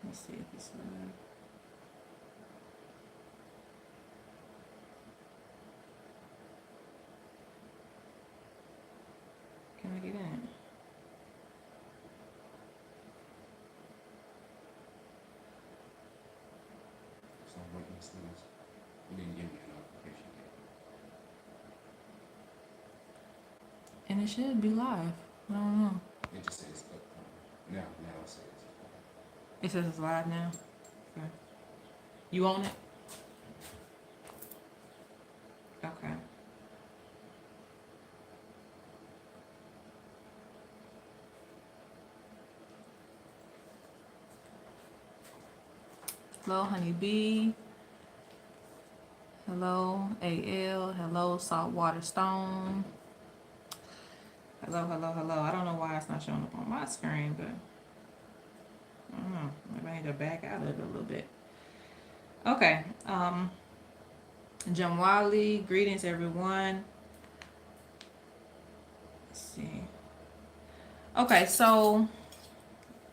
Let's see if it's live. Can I get in? So I'm waiting to see this. You didn't give me a notification yet. And it should be live. I don't know. It just says upcoming. Now it says. It says it's live now. Okay. You own it? Okay. Hello, Honeybee. Hello, AL. Hello, Saltwater Stone. Hello, hello, hello. I don't know why it's not showing up on my screen, but I don't know. Maybe I need to back out of it a little bit. Okay. Jamwali, greetings everyone. Let's see. Okay, so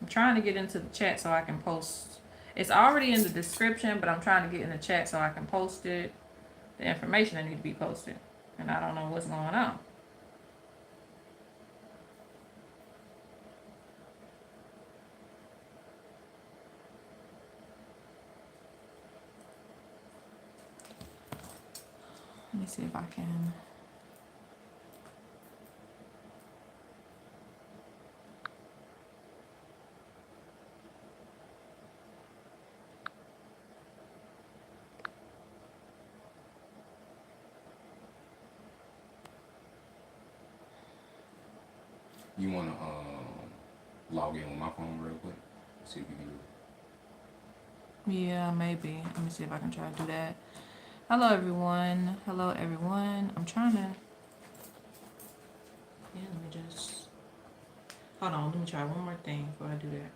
I'm trying to get into the chat so I can post. It's already in the description, but I'm trying to get in the chat so I can post it. The information that need to be posted. And I don't know what's going on. Let me see if I can. You wanna log in with my phone real quick? See if you can do it. Yeah, maybe. Let me see if I can try to do that. Hello, everyone. Hello, everyone. I'm trying to. Yeah, let me just. Hold on. Let me try one more thing before I do that.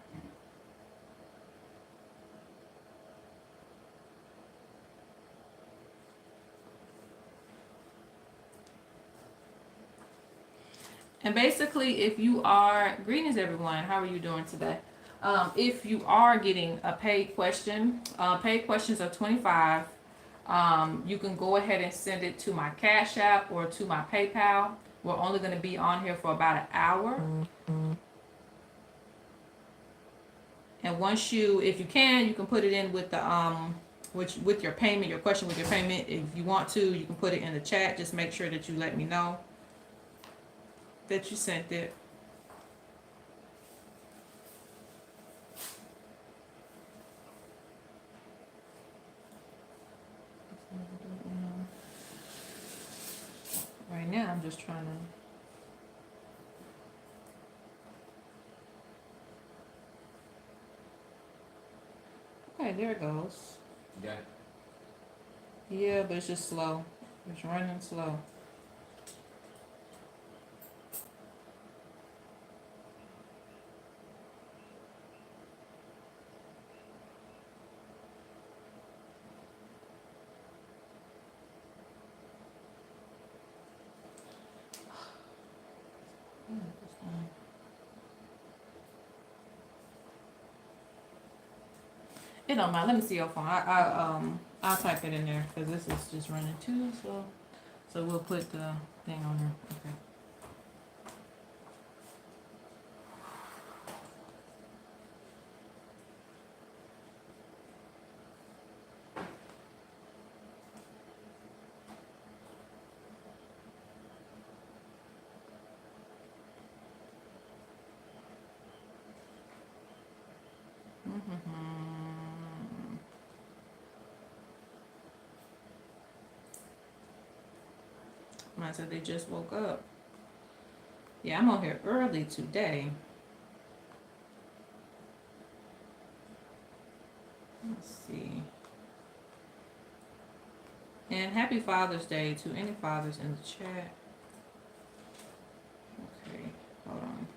And basically, if you are, greetings everyone, how are you doing today? If you are getting a paid question, paid questions are 25. You can go ahead and send it to my Cash App or to my PayPal. We're only going to be on here for about an hour. And once you, if you can put it in with the with your payment, your question with your payment. If you want to, you can put it in the chat. Just make sure that you let me know that you sent it. Right now, I'm just trying to. Okay, there it goes. You got it? Yeah, but it's just slow. It's running slow. It don't matter. Let me see your phone. I'll type it in there because this is just running too slow. So we'll put the thing on here. Okay. I said they just woke up. Yeah, I'm on here early today. Let's see. And happy Father's Day to any fathers in the chat. Okay, hold on.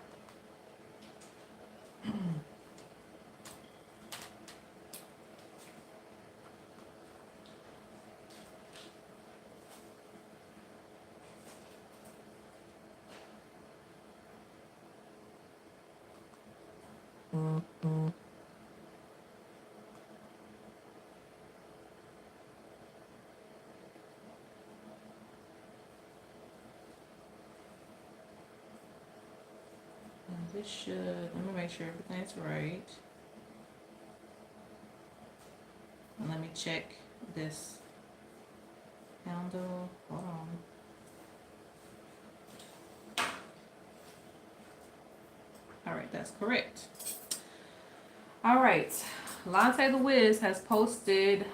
this should, let me make sure everything's right. And let me check this handle. Hold on. All right, that's correct. All right, Lante the Wiz has posted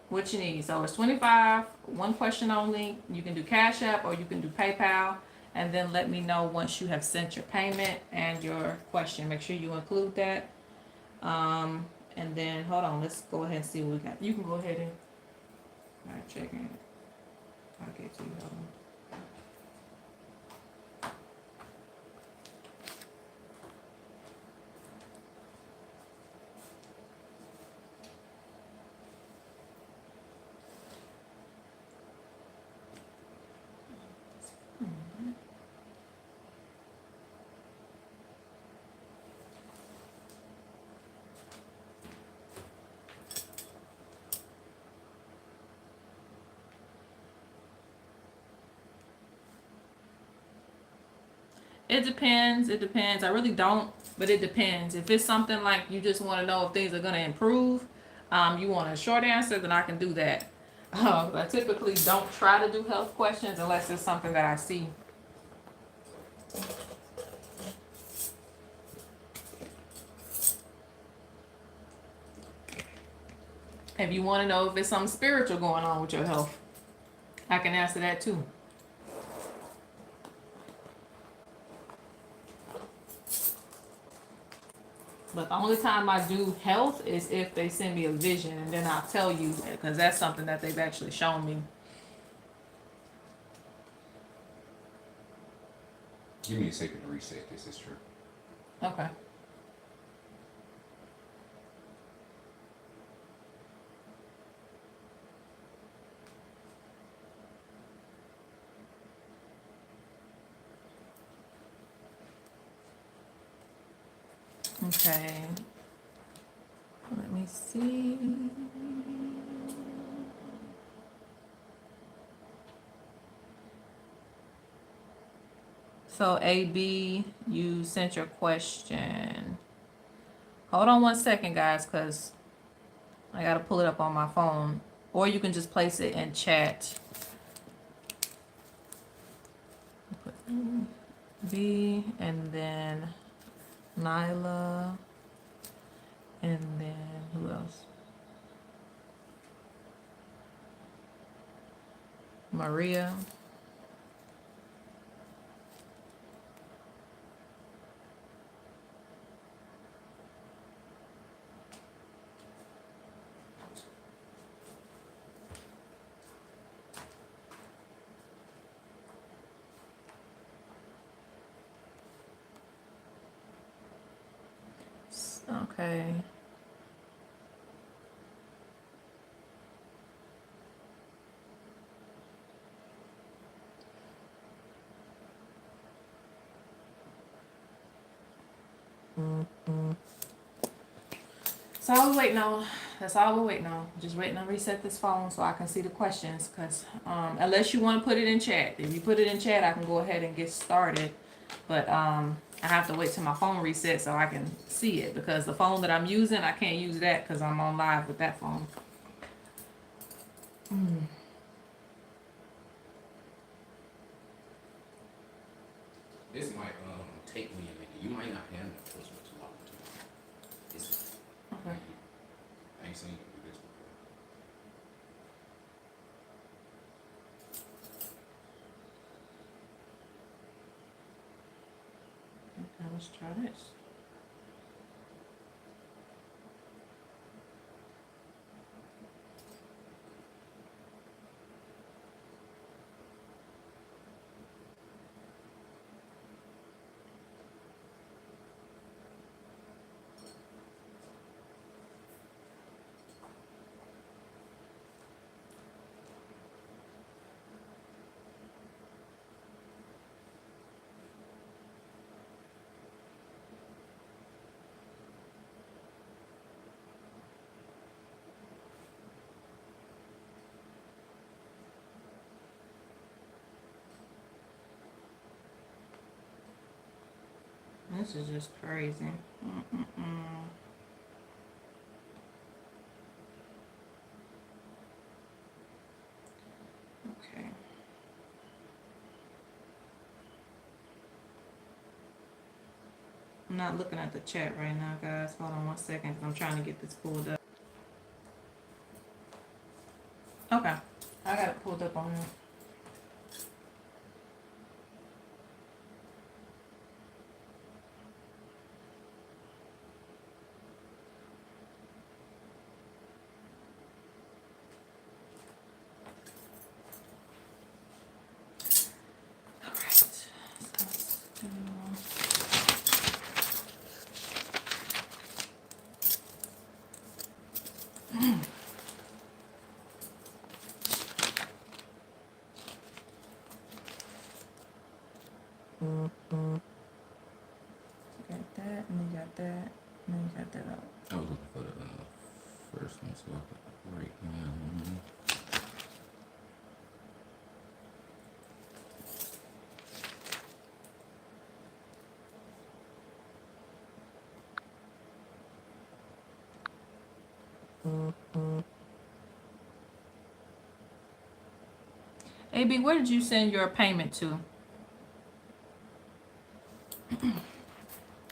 what you need. So it's 25, one question only. You can do Cash App or you can do PayPal. And then let me know once you have sent your payment and your question. Make sure you include that. And then hold on, let's go ahead and see what we got. You can go ahead and check in. I'll get to you. Hold on. It depends. It depends. I really don't, but it depends. If it's something like you just want to know if things are going to improve, you want a short answer, then I can do that. I typically don't try to do health questions unless it's something that I see. If you want to know if it's something spiritual going on with your health, I can answer that too. But the only time I do health is if they send me a vision, and then I'll tell you, because that's something that they've actually shown me. Give me a second to reset this. It's true. Okay. Okay. Let me see. So AB, you sent your question. Hold on one second, guys, because I gotta pull it up on my phone. Or you can just place it in chat. Put B and then Nyla. And then who else? Maria. Okay. That's all we're waiting on. That's all we're waiting on. Just waiting on reset this phone so I can see the questions. Cause unless you want to put it in chat, if you put it in chat, I can go ahead and get started. But I have to wait till my phone resets so I can see it, because the phone that I'm using, I can't use that because I'm on live with that phone. This might take me a minute. You might not have that first much long to it's Okay. I ain't seen you do this before. Okay, let's try this. This is just crazy. Okay. I'm not looking at the chat right now, guys. Hold on 1 second, because I'm trying to get this pulled up. Okay. I got it pulled up on here. All right. So let's do... Got that, and you got that, and then you got that out. I was looking for the first one, so I could write down. AB, where did you send your payment to?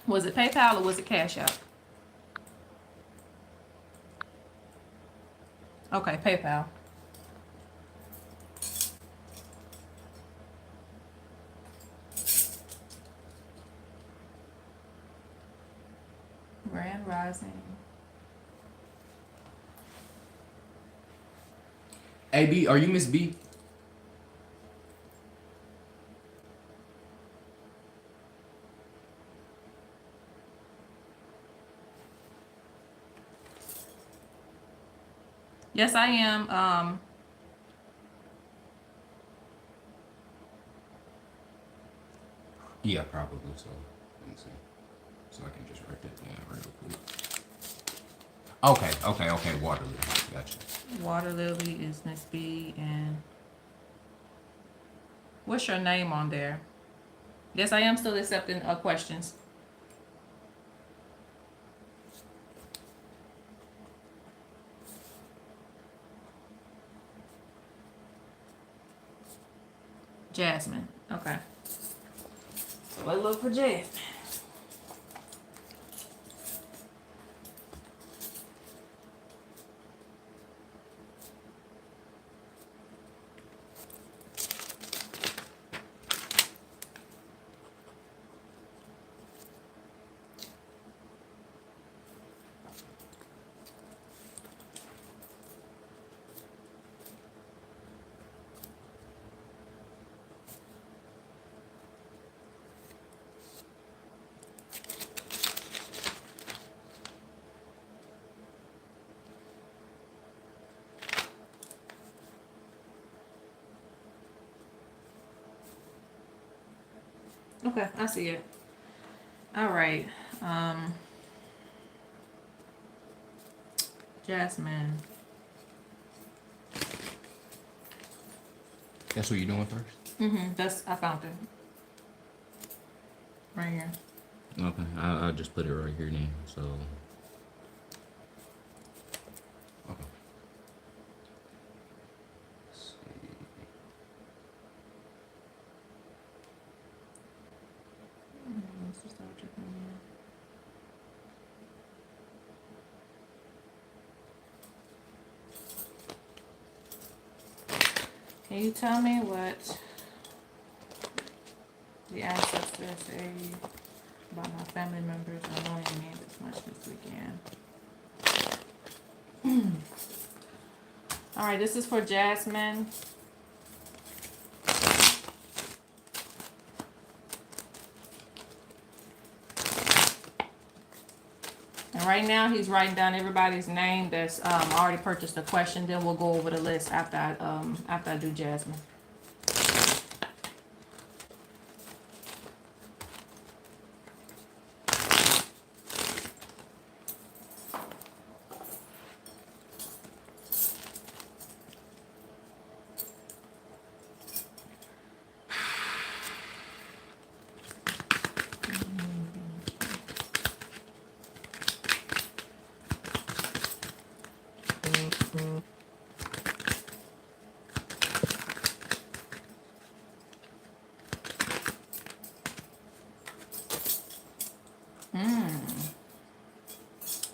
Was it PayPal or was it Cash App? Okay, PayPal. Grand Rising. AB, are you Miss B? Yes, I am. Yeah, probably so. Let me see. So I can just write that down real quick. Okay. Waterloo. Gotcha. Water Lily is Miss B, and what's your name on there? Yes, I am still accepting questions. Jasmine. Okay. So let's look for Jasmine. Okay, I see it. All right. Jasmine. That's what you're doing first? That's, I found it. Right here. Okay, I'll just put it right here then. So, okay. Let's see. Let's just start checking here. Can you tell me what the ancestors say about my family members annoying me this much this weekend? All right, this is for Jasmine. And right now he's writing down everybody's name that's already purchased a question. Then we'll go over the list after I do Jasmine.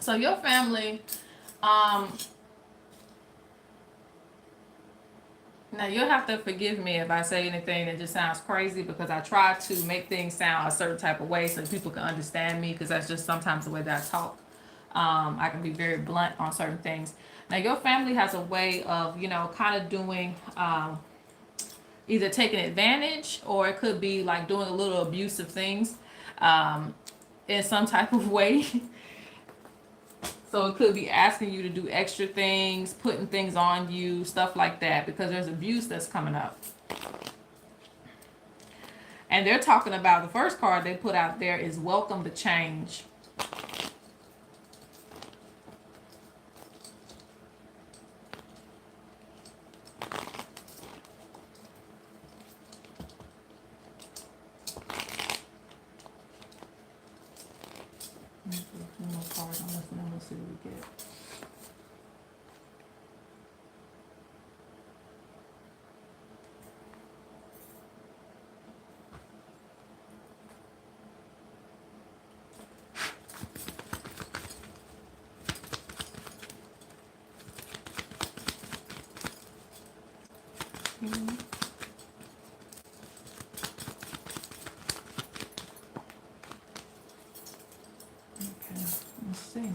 So your family, um, now you'll have to forgive me if I say anything that just sounds crazy, because I try to make things sound a certain type of way so people can understand me, because that's just sometimes the way that I talk. I can be very blunt on certain things. Now your family has a way of, kind of doing, either taking advantage, or it could be like doing a little abusive things, in some type of way. So it could be asking you to do extra things, putting things on you, stuff like that, because there's abuse that's coming up. And they're talking about, the first card they put out there is welcome to change. One more card on this, and then we'll see what we get. Okay, let's see.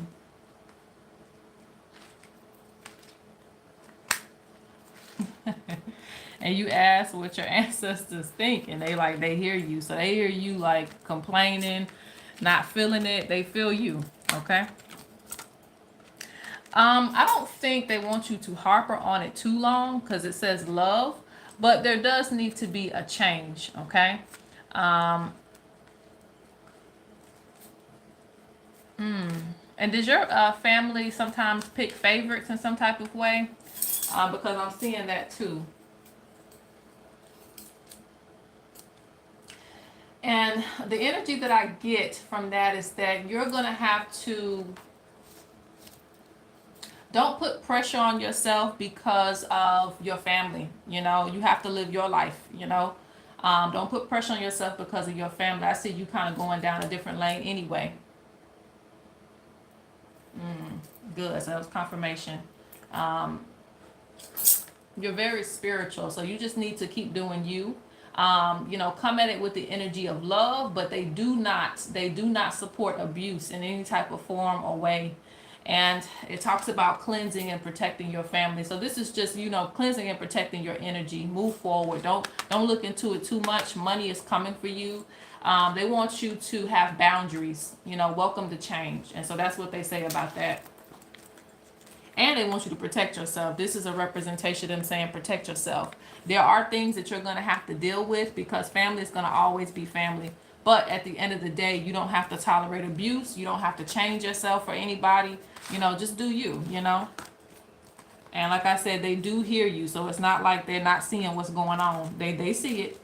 And you ask what your ancestors think, and they hear you. So they hear you like complaining, not feeling it. They feel you, okay? I don't think they want you to harper on it too long, because it says love, but there does need to be a change, okay? And does your family sometimes pick favorites in some type of way? Because I'm seeing that too. And the energy that I get from that is that you're going to have to, don't put pressure on yourself because of your family. You have to live your life, Don't put pressure on yourself because of your family. I see you kind of going down a different lane anyway. Good. So that was confirmation. You're very spiritual, so you just need to keep doing you. Come at it with the energy of love, but they do not support abuse in any type of form or way. And it talks about cleansing and protecting your family. So this is just, cleansing and protecting your energy. Move forward. Don't look into it too much. Money is coming for you. They want you to have boundaries. Welcome to change. And so that's what they say about that. And they want you to protect yourself. This is a representation of them saying protect yourself. There are things that you're going to have to deal with, because family is going to always be family. But at the end of the day, you don't have to tolerate abuse. You don't have to change yourself for anybody. Just do you, And like I said, they do hear you. So it's not like they're not seeing what's going on. They see it,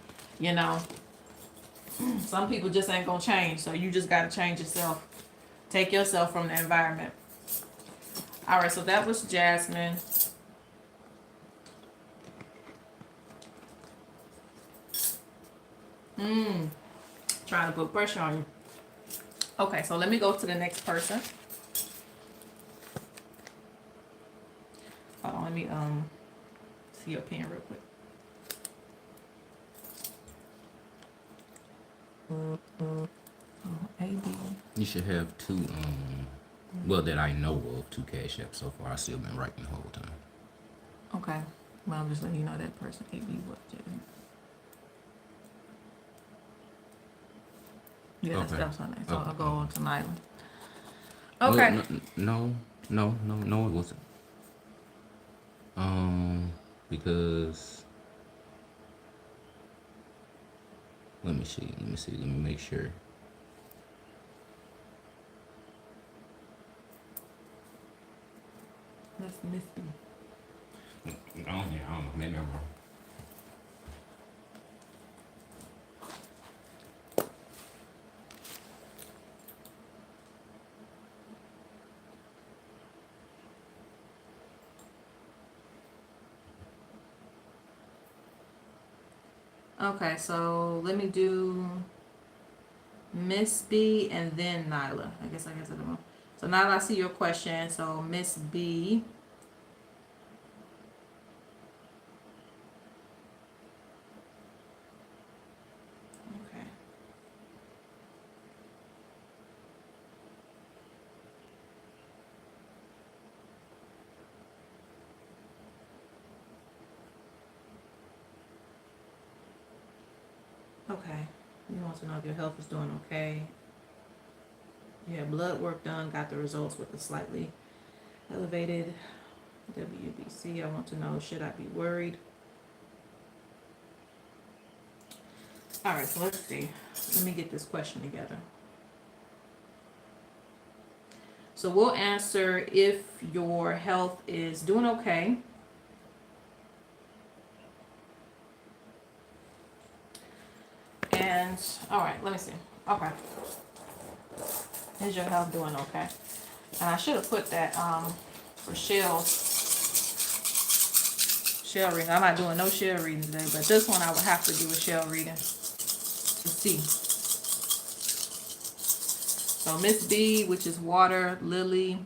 Some people just ain't going to change. So you just got to change yourself. Take yourself from the environment. All right, so that was Jasmine. Trying to put pressure on you. Okay, so let me go to the next person. Hold on, let me see your pen real quick. AB. You should have two, well, that I know of, two Cash Apps so far. I still been writing the whole time. Okay. Well, I'm just letting you know that person AB what? Yeah, Okay. that's her name. So Okay. I'll go on to Nyla. Okay. Well, no, it wasn't. Because let me make sure. That's Misty. I don't know. Maybe I'm wrong. Okay, so let me do Miss B and then Nyla. I guess I don't know. So now I see your question. So Miss B. Okay. Okay. You want to know if your health is doing okay. You had blood work done, got the results with a slightly elevated WBC. I want to know, should I be worried? All right, so let's see. Let me get this question together. So we'll answer if your health is doing okay. And, all right, let me see. Okay. Is your health doing okay? And I should have put that for shell reading. I'm not doing no shell reading today, but this one I would have to do a shell reading to see. So Miss B, which is water, lily,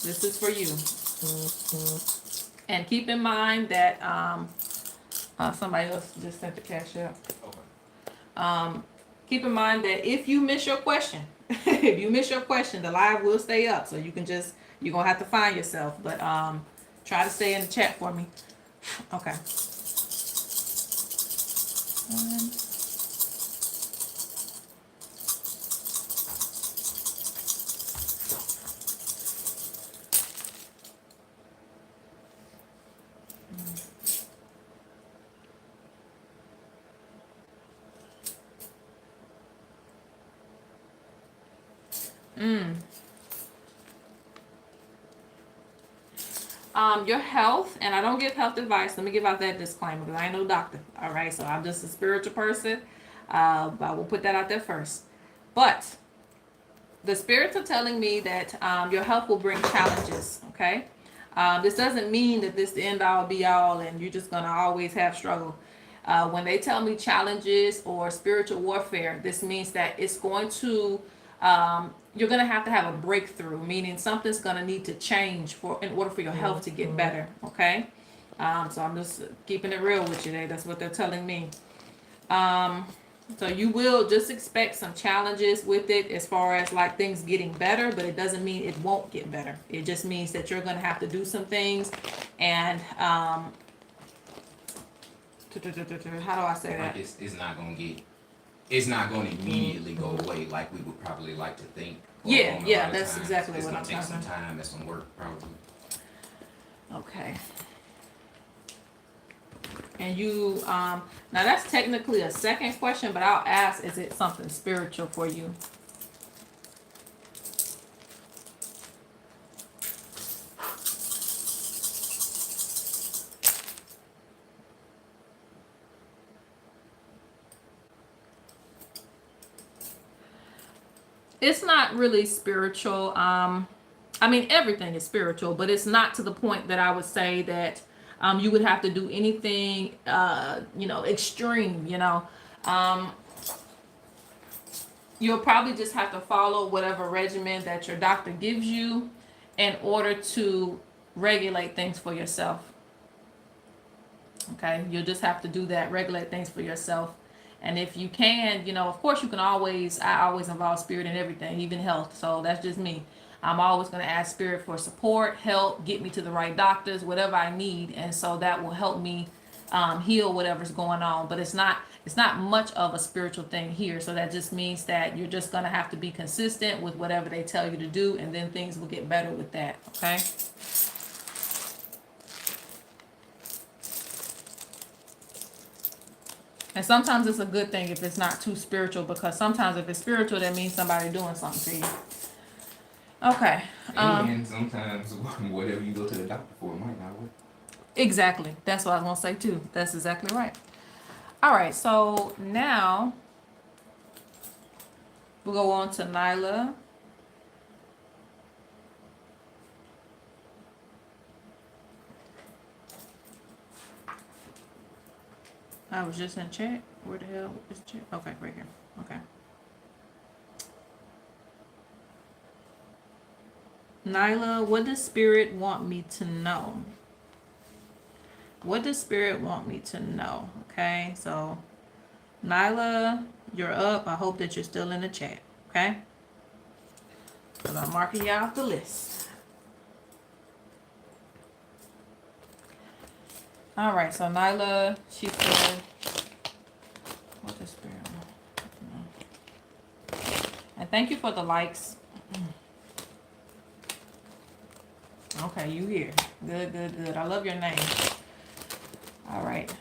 this is for you. And keep in mind that somebody else just sent the cash out. Keep in mind that if you miss your question, if you miss your question, the live will stay up. So you can just, you're gonna have to find yourself. But try to stay in the chat for me. Okay. Your health, and I don't give health advice. Let me give out that disclaimer because I ain't no doctor. All right, so I'm just a spiritual person. But I will put that out there first. But the spirits are telling me that your health will bring challenges. Okay, this doesn't mean that this is the end all be all and you're just gonna always have struggle. When they tell me challenges or spiritual warfare, this means that it's going to you're going to have a breakthrough, meaning something's going to need to change in order for your health to get better. Okay, so I'm just keeping it real with you today. That's what they're telling me. So you will just expect some challenges with it as far as like things getting better, but it doesn't mean it won't get better. It just means that you're going to have to do some things. And how do I say that? Like it's not going to immediately go away like we would probably like to think. Yeah, that's exactly what I'm talking about. It's going to take some time and some work, probably. Okay. And you, now that's technically a second question, but I'll ask, is it something spiritual for you? It's not really spiritual. I mean, everything is spiritual, but it's not to the point that I would say that you would have to do anything, extreme, you'll probably just have to follow whatever regimen that your doctor gives you in order to regulate things for yourself. Okay, you'll just have to do that, regulate things for yourself. And if you can, of course you can I always involve spirit in everything, even health. So that's just me. I'm always going to ask spirit for support, help, get me to the right doctors, whatever I need. And so that will help me heal whatever's going on. But it's not much of a spiritual thing here. So that just means that you're just going to have to be consistent with whatever they tell you to do. And then things will get better with that. Okay. And sometimes it's a good thing if it's not too spiritual, because sometimes if it's spiritual, that means somebody doing something to you. Okay. And sometimes whatever you go to the doctor for, it might not work. Exactly. That's what I was going to say too. That's exactly right. All right. So now we'll go on to Nyla. I was just in chat. Where the hell is chat? Okay, right here. Okay. Nyla, what does Spirit want me to know? What does Spirit want me to know? Okay, so Nyla, you're up. I hope that you're still in the chat. Okay? Because I'm marking you off the list. All right, so Nyla, she said, what does Spirit want? And thank you for the likes. Okay, you here. Good, good, good. I love your name. All right.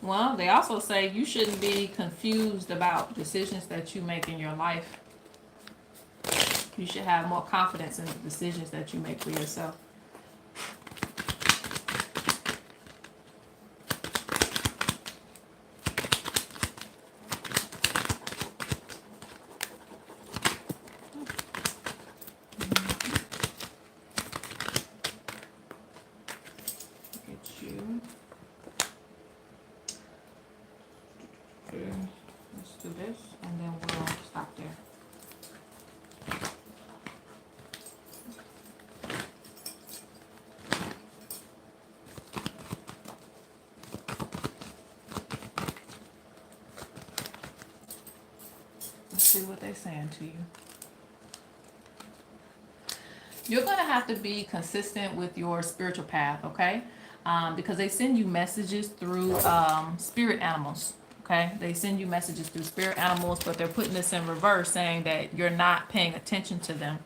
Well, they also say you shouldn't be confused about decisions that you make in your life. You should have more confidence in the decisions that you make for yourself. Get you. Okay, let's do this, and then we'll stop there. Let's see what they're saying to you. You're going to have to be consistent with your spiritual path, okay? Because they send you messages through spirit animals, okay? They send you messages through spirit animals, but they're putting this in reverse, saying that you're not paying attention to them.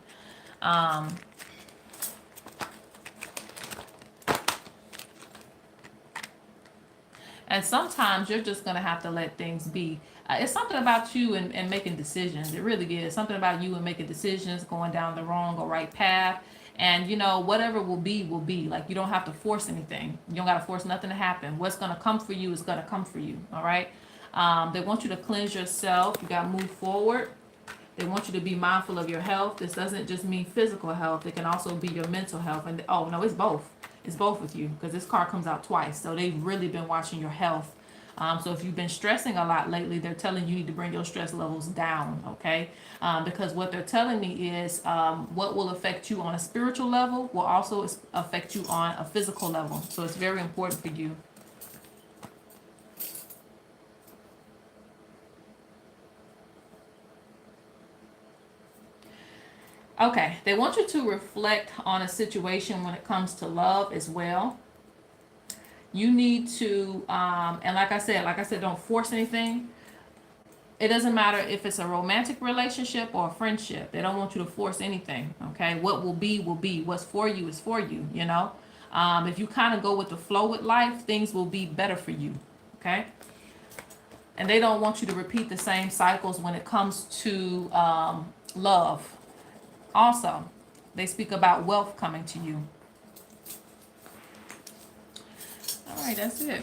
And sometimes you're just going to have to let things be. It's something about you and making decisions. It really is. Something about you and making decisions, going down the wrong or right path. And, you know, whatever will be, will be. Like, you don't have to force anything. You don't got to force nothing to happen. What's going to come for you is going to come for you. All right? They want you to cleanse yourself. You got to move forward. They want you to be mindful of your health. This doesn't just mean physical health. It can also be your mental health. And, oh, no, it's both. It's both with you, because this card comes out twice. So they've really been watching your health. So if you've been stressing a lot lately, they're telling you need to bring your stress levels down, okay? Because what they're telling me is what will affect you on a spiritual level will also affect you on a physical level. So it's very important for you. Okay, they want you to reflect on a situation when it comes to love as well. You need to, and like I said, don't force anything. It doesn't matter if it's a romantic relationship or a friendship. They don't want you to force anything, okay? What will be, will be. What's for you is for you, you know? If you kind of go with the flow with life, things will be better for you, okay? And they don't want you to repeat the same cycles when it comes to love. Also, they speak about wealth coming to you. All right, that's it.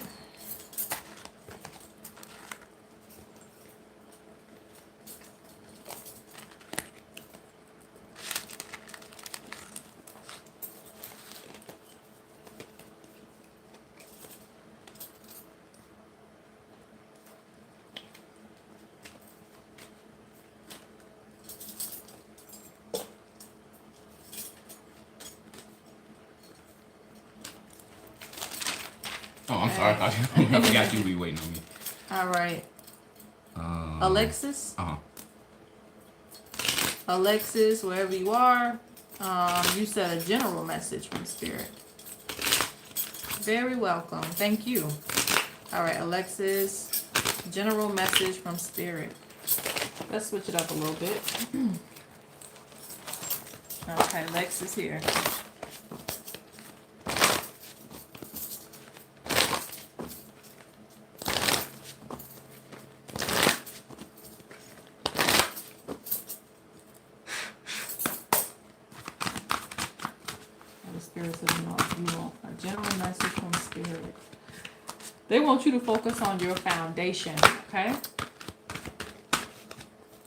Oh, I'm sorry. I forgot you would be waiting on me. All right. Alexis? Uh-huh. Alexis, wherever you are, you said a general message from Spirit. Very welcome. Thank you. All right, Alexis, general message from Spirit. Let's switch it up a little bit. Okay, Alexis here. A general message from Spirit. They want you to focus on your foundation, okay?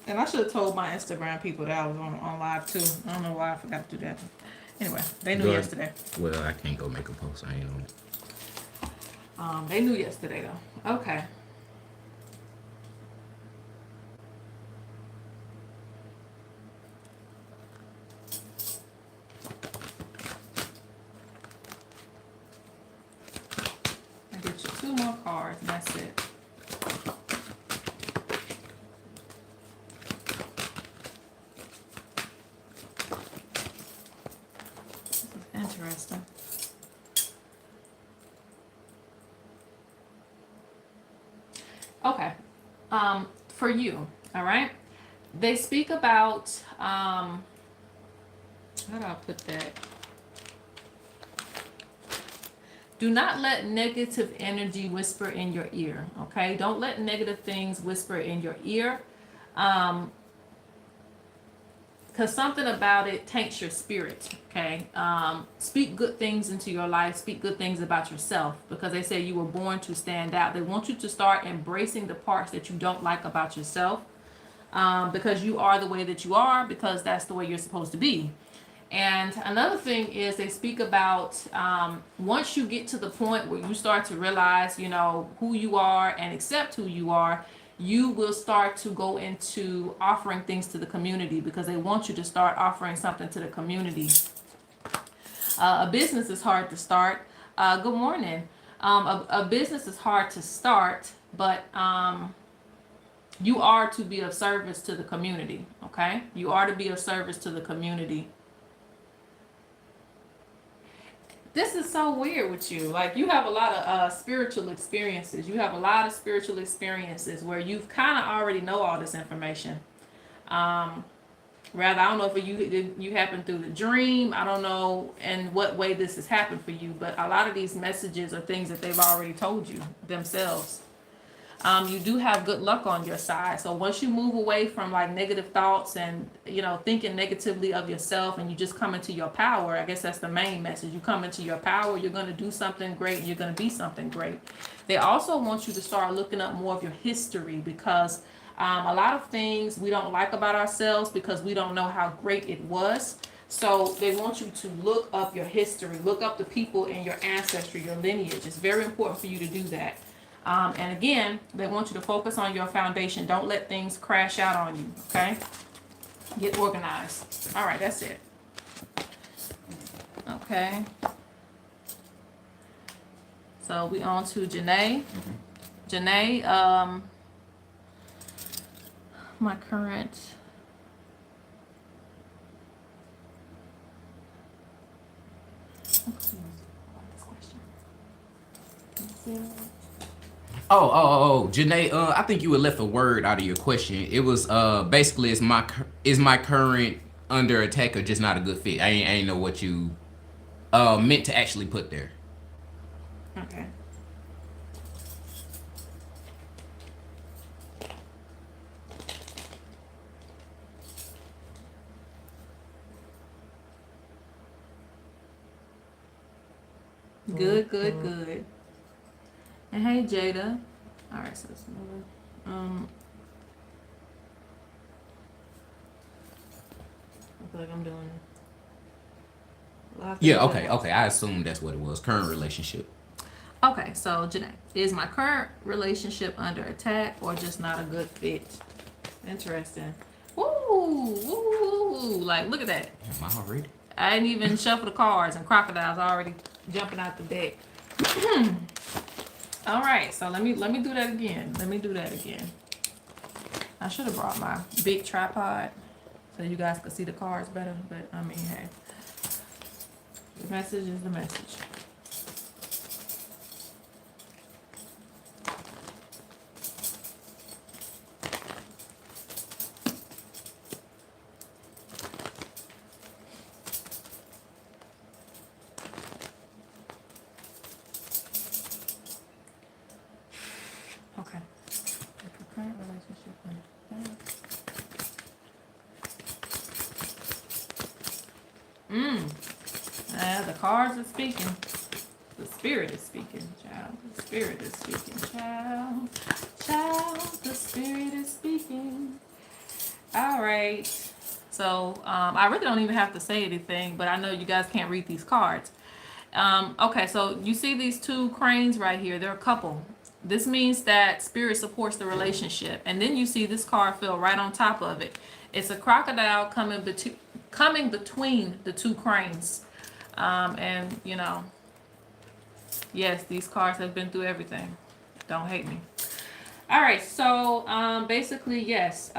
And I should have told my Instagram people that I was on live too. I don't know why I forgot to do that. Anyway, they knew Good. yesterday. Well, I can't go make a post. I ain't on it. They knew yesterday though. Okay. I get you 2 more cards and that's it. This is interesting. Okay. For you, all right? They speak about, how do I put that? Do not let negative energy whisper in your ear, okay? Don't let negative things whisper in your ear. Because something about it taints your spirit, okay? Speak good things into your life. Speak good things about yourself, because they say you were born to stand out. They want you to start embracing the parts that you don't like about yourself, because you are the way that you are, because that's the way you're supposed to be. And another thing is they speak about once you get to the point where you start to realize, you know, who you are and accept who you are, you will start to go into offering things to the community, because they want you to start offering something to the community. A business is hard to start. Good morning. A business is hard to start, but you are to be of service to the community, okay? You are to be of service to the community. This is so weird with you. Like, you have a lot of spiritual experiences. You have a lot of spiritual experiences where you've kind of already know all this information. Rather, I don't know if you happened through the dream. I don't know in what way this has happened for you, but a lot of these messages are things that they've already told you themselves. You do have good luck on your side. So once you move away from like negative thoughts and, you know, thinking negatively of yourself, and you just come into your power, I guess that's the main message. You come into your power, you're going to do something great, and you're going to be something great. They also want you to start looking up more of your history, because a lot of things we don't like about ourselves because we don't know how great it was. So they want you to look up your history, look up the people in your ancestry, your lineage. It's very important for you to do that. And again, they want you to focus on your foundation. Don't let things crash out on you, okay? Get organized. All right, that's it. Okay. So we on to Janae. Janae, my current... Oh, Janae, I think you had left a word out of your question. It was basically, is my current under attack or just not a good fit? I ain't know what you meant to actually put there. Okay. Good. And hey, Jada. All right, so it's another. I feel like I'm doing. Yeah. Okay. I assume that's what it was. Current relationship. Okay, so Janae, is my current relationship under attack or just not a good fit? Interesting. Woo! Like, look at that. Am I already? I didn't even shuffle the cards, and crocodiles already jumping out the deck. All right, so let me do that again. I should have brought my big tripod so you guys could see the cards better, but I mean, hey, the message is the message. Okay. Current relationship. The cards are speaking. The spirit is speaking, child. The spirit is speaking, child. Child, the spirit is speaking. All right. So I really don't even have to say anything, but I know you guys can't read these cards. Okay, so you see these two cranes right here. They're a couple. This means that spirit supports the relationship. And then you see this card fell right on top of it. It's a crocodile coming between the two cranes. And you know, yes, these cards have been through everything. Don't hate me. All right, so basically, yes.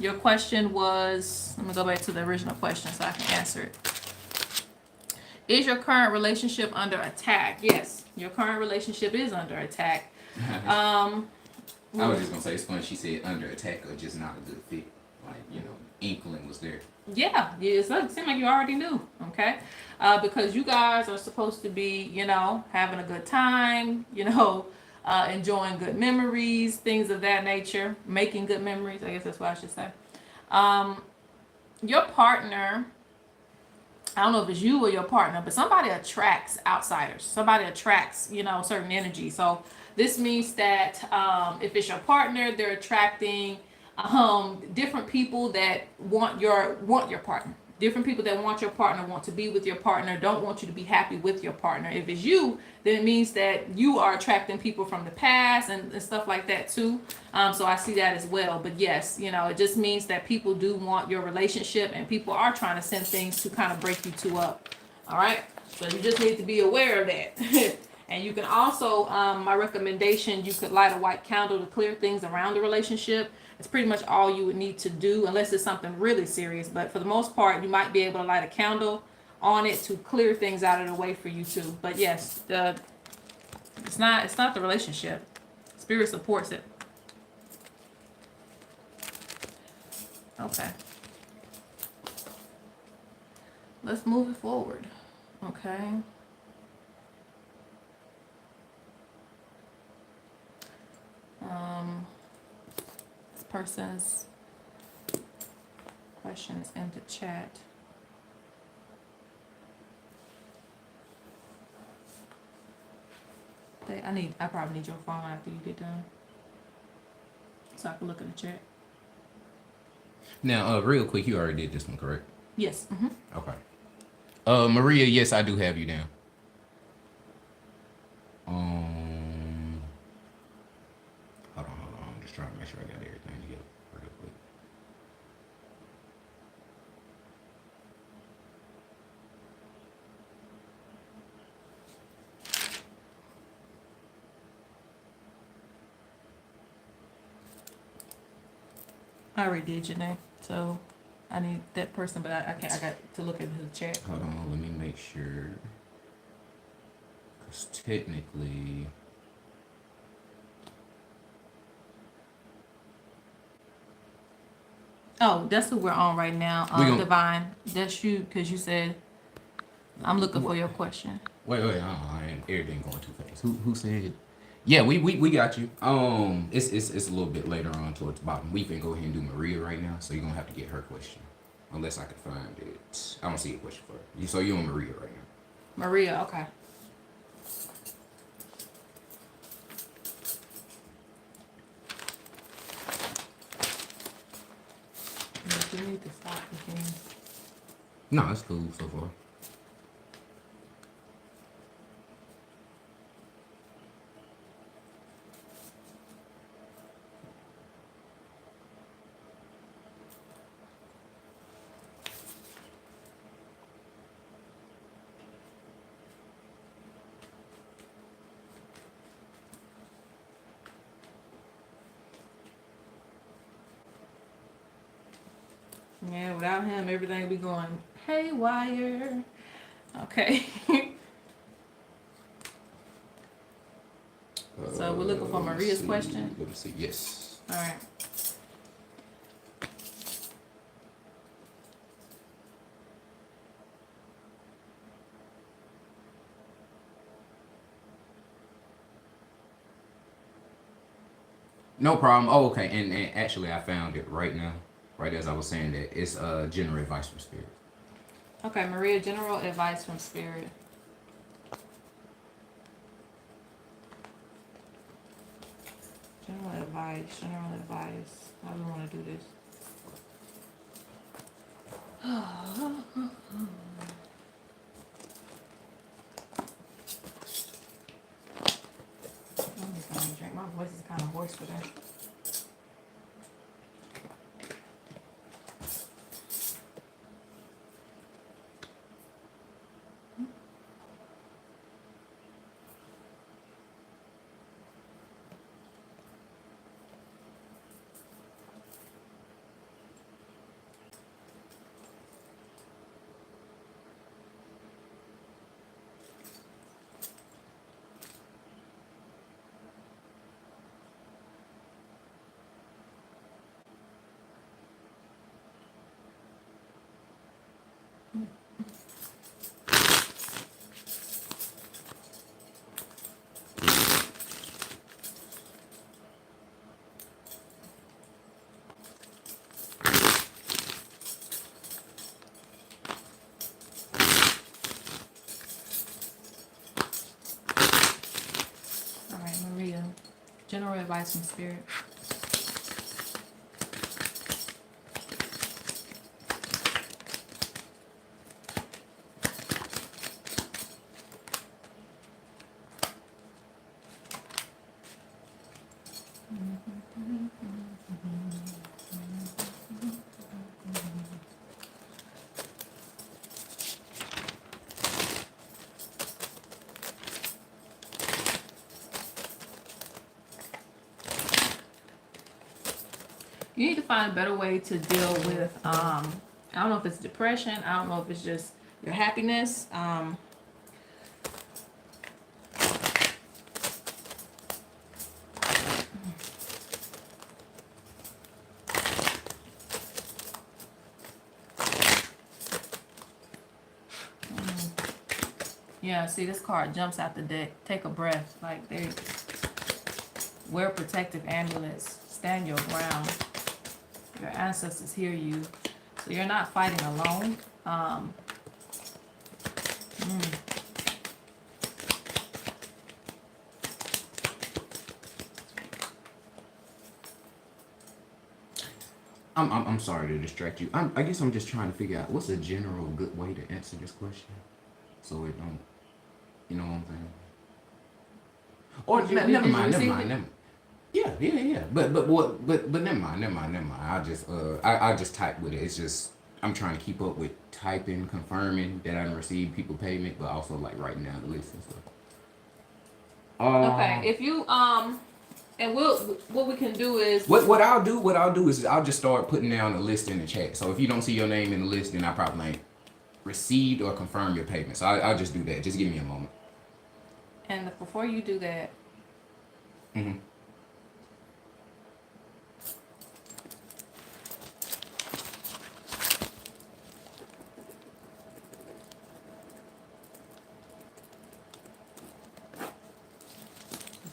Your question was, let me go back to the original question so I can answer it. Is your current relationship under attack? Yes, your current relationship is under attack. I was just gonna say it's funny. She said under attack or just not a good fit. Like inkling was there. Yeah, it seemed like you already knew. Okay, because you guys are supposed to be, having a good time. Enjoying good memories, things of that nature, making good memories. I guess that's what I should say. Your partner, I don't know if it's you or your partner, but somebody attracts outsiders. Somebody attracts, certain energy. So this means that if it's your partner, they're attracting different people that want your partner. Different people that want your partner, want to be with your partner, don't want you to be happy with your partner. If it's you, then it means that you are attracting people from the past and stuff like that too. So I see that as well. But yes, it just means that people do want your relationship and people are trying to send things to kind of break you two up. All right. So you just need to be aware of that. And you can also, my recommendation, you could light a white candle to clear things around the relationship. It's pretty much all you would need to do unless it's something really serious. But for the most part, you might be able to light a candle on it to clear things out of the way for you too. But yes, it's not the relationship. Spirit supports it. Okay. Let's move it forward. Okay. This person's questions in the chat. I probably need your phone after you get done, so I can look in the chat. Now, real quick, you already did this one, correct? Yes. Okay. Maria, yes, I do have you down. Hold on. I'm just trying to make sure I got everything together real quick. I already did your name, so I need that person, but I can't. I got to look into the chat. Hold on, let me make sure. Because technically, Oh, that's who we're on right now. Divine. That's you, because you said I'm looking for your question. Wait, I ain't everything going too fast. Who said? Yeah, we got you. It's a little bit later on towards the bottom. We can go ahead and do Maria right now, so you're gonna have to get her question, unless I can find it. I don't see a question for her. So you're on Maria right now. Maria, okay. You need to stop again. No, it's cool so far. Yeah, without him, everything would be going haywire. Okay. So we're looking for Maria's question. Let me see. Yes. All right. No problem. Oh, okay. And actually, I found it right now. Right as I was saying that, it's general advice from spirit. Okay, Maria, general advice from spirit. General advice. How do we want to do this? I'm just gonna drink. My voice is kind of hoarse today. All right, Maria. General advice from Spirit. You need to find a better way to deal with, I don't know if it's depression. I don't know if it's just your happiness. Yeah, see, this card jumps out the deck. Take a breath. Like, they wear protective amulets. Stand your ground. Your ancestors hear you. So you're not fighting alone. I'm sorry to distract you. I guess I'm just trying to figure out what's a general good way to answer this question, so it don't, you know what I'm saying? Or never mind, never mind, never. Yeah. But never mind. I just type with it. It's just I'm trying to keep up with typing, confirming that I done received people payment, but also like writing down the list and stuff. Okay, if you and what we can do is what I'll do is I'll just start putting down a list in the chat. So if you don't see your name in the list, then I probably ain't received or confirmed your payment. So I'll just do that. Just give me a moment. and before you do that, Mm-hmm.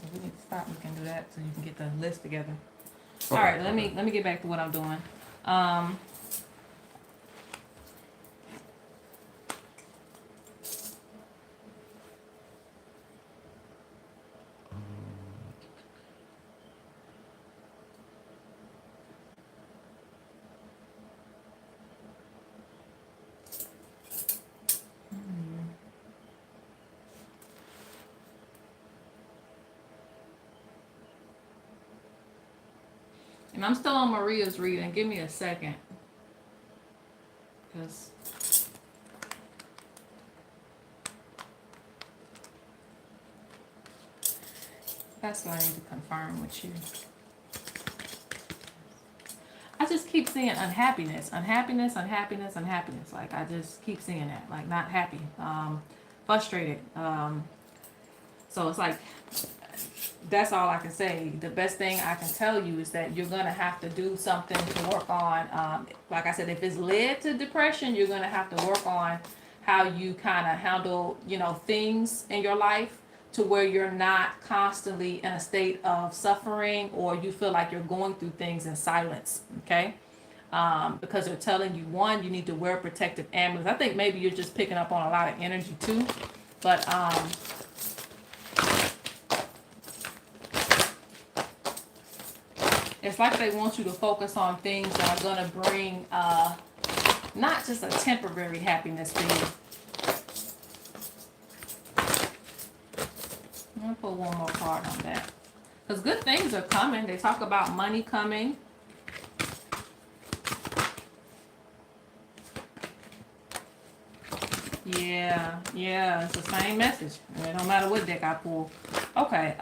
if we need to stop, we can do that so you can get the list together. Okay, All right, let okay. me get back to what I'm doing. And I'm still on Maria's reading. Give me a second. Because that's what I need to confirm with you. I just keep seeing unhappiness. Like, I just keep seeing that. Like, not happy. Frustrated. So it's like, that's all I can say. The best thing I can tell you is that you're going to have to do something to work on. Like I said, if it's led to depression, you're going to have to work on how you kind of handle, things in your life to where you're not constantly in a state of suffering or you feel like you're going through things in silence. Okay. Because they're telling you, one, you need to wear protective amulets. I think maybe you're just picking up on a lot of energy too. But, it's like they want you to focus on things that are going to bring not just a temporary happiness for you. I'm gonna put one more card on that. Because good things are coming. They talk about money coming. Yeah, it's the same message. It don't matter what deck I pull. Okay,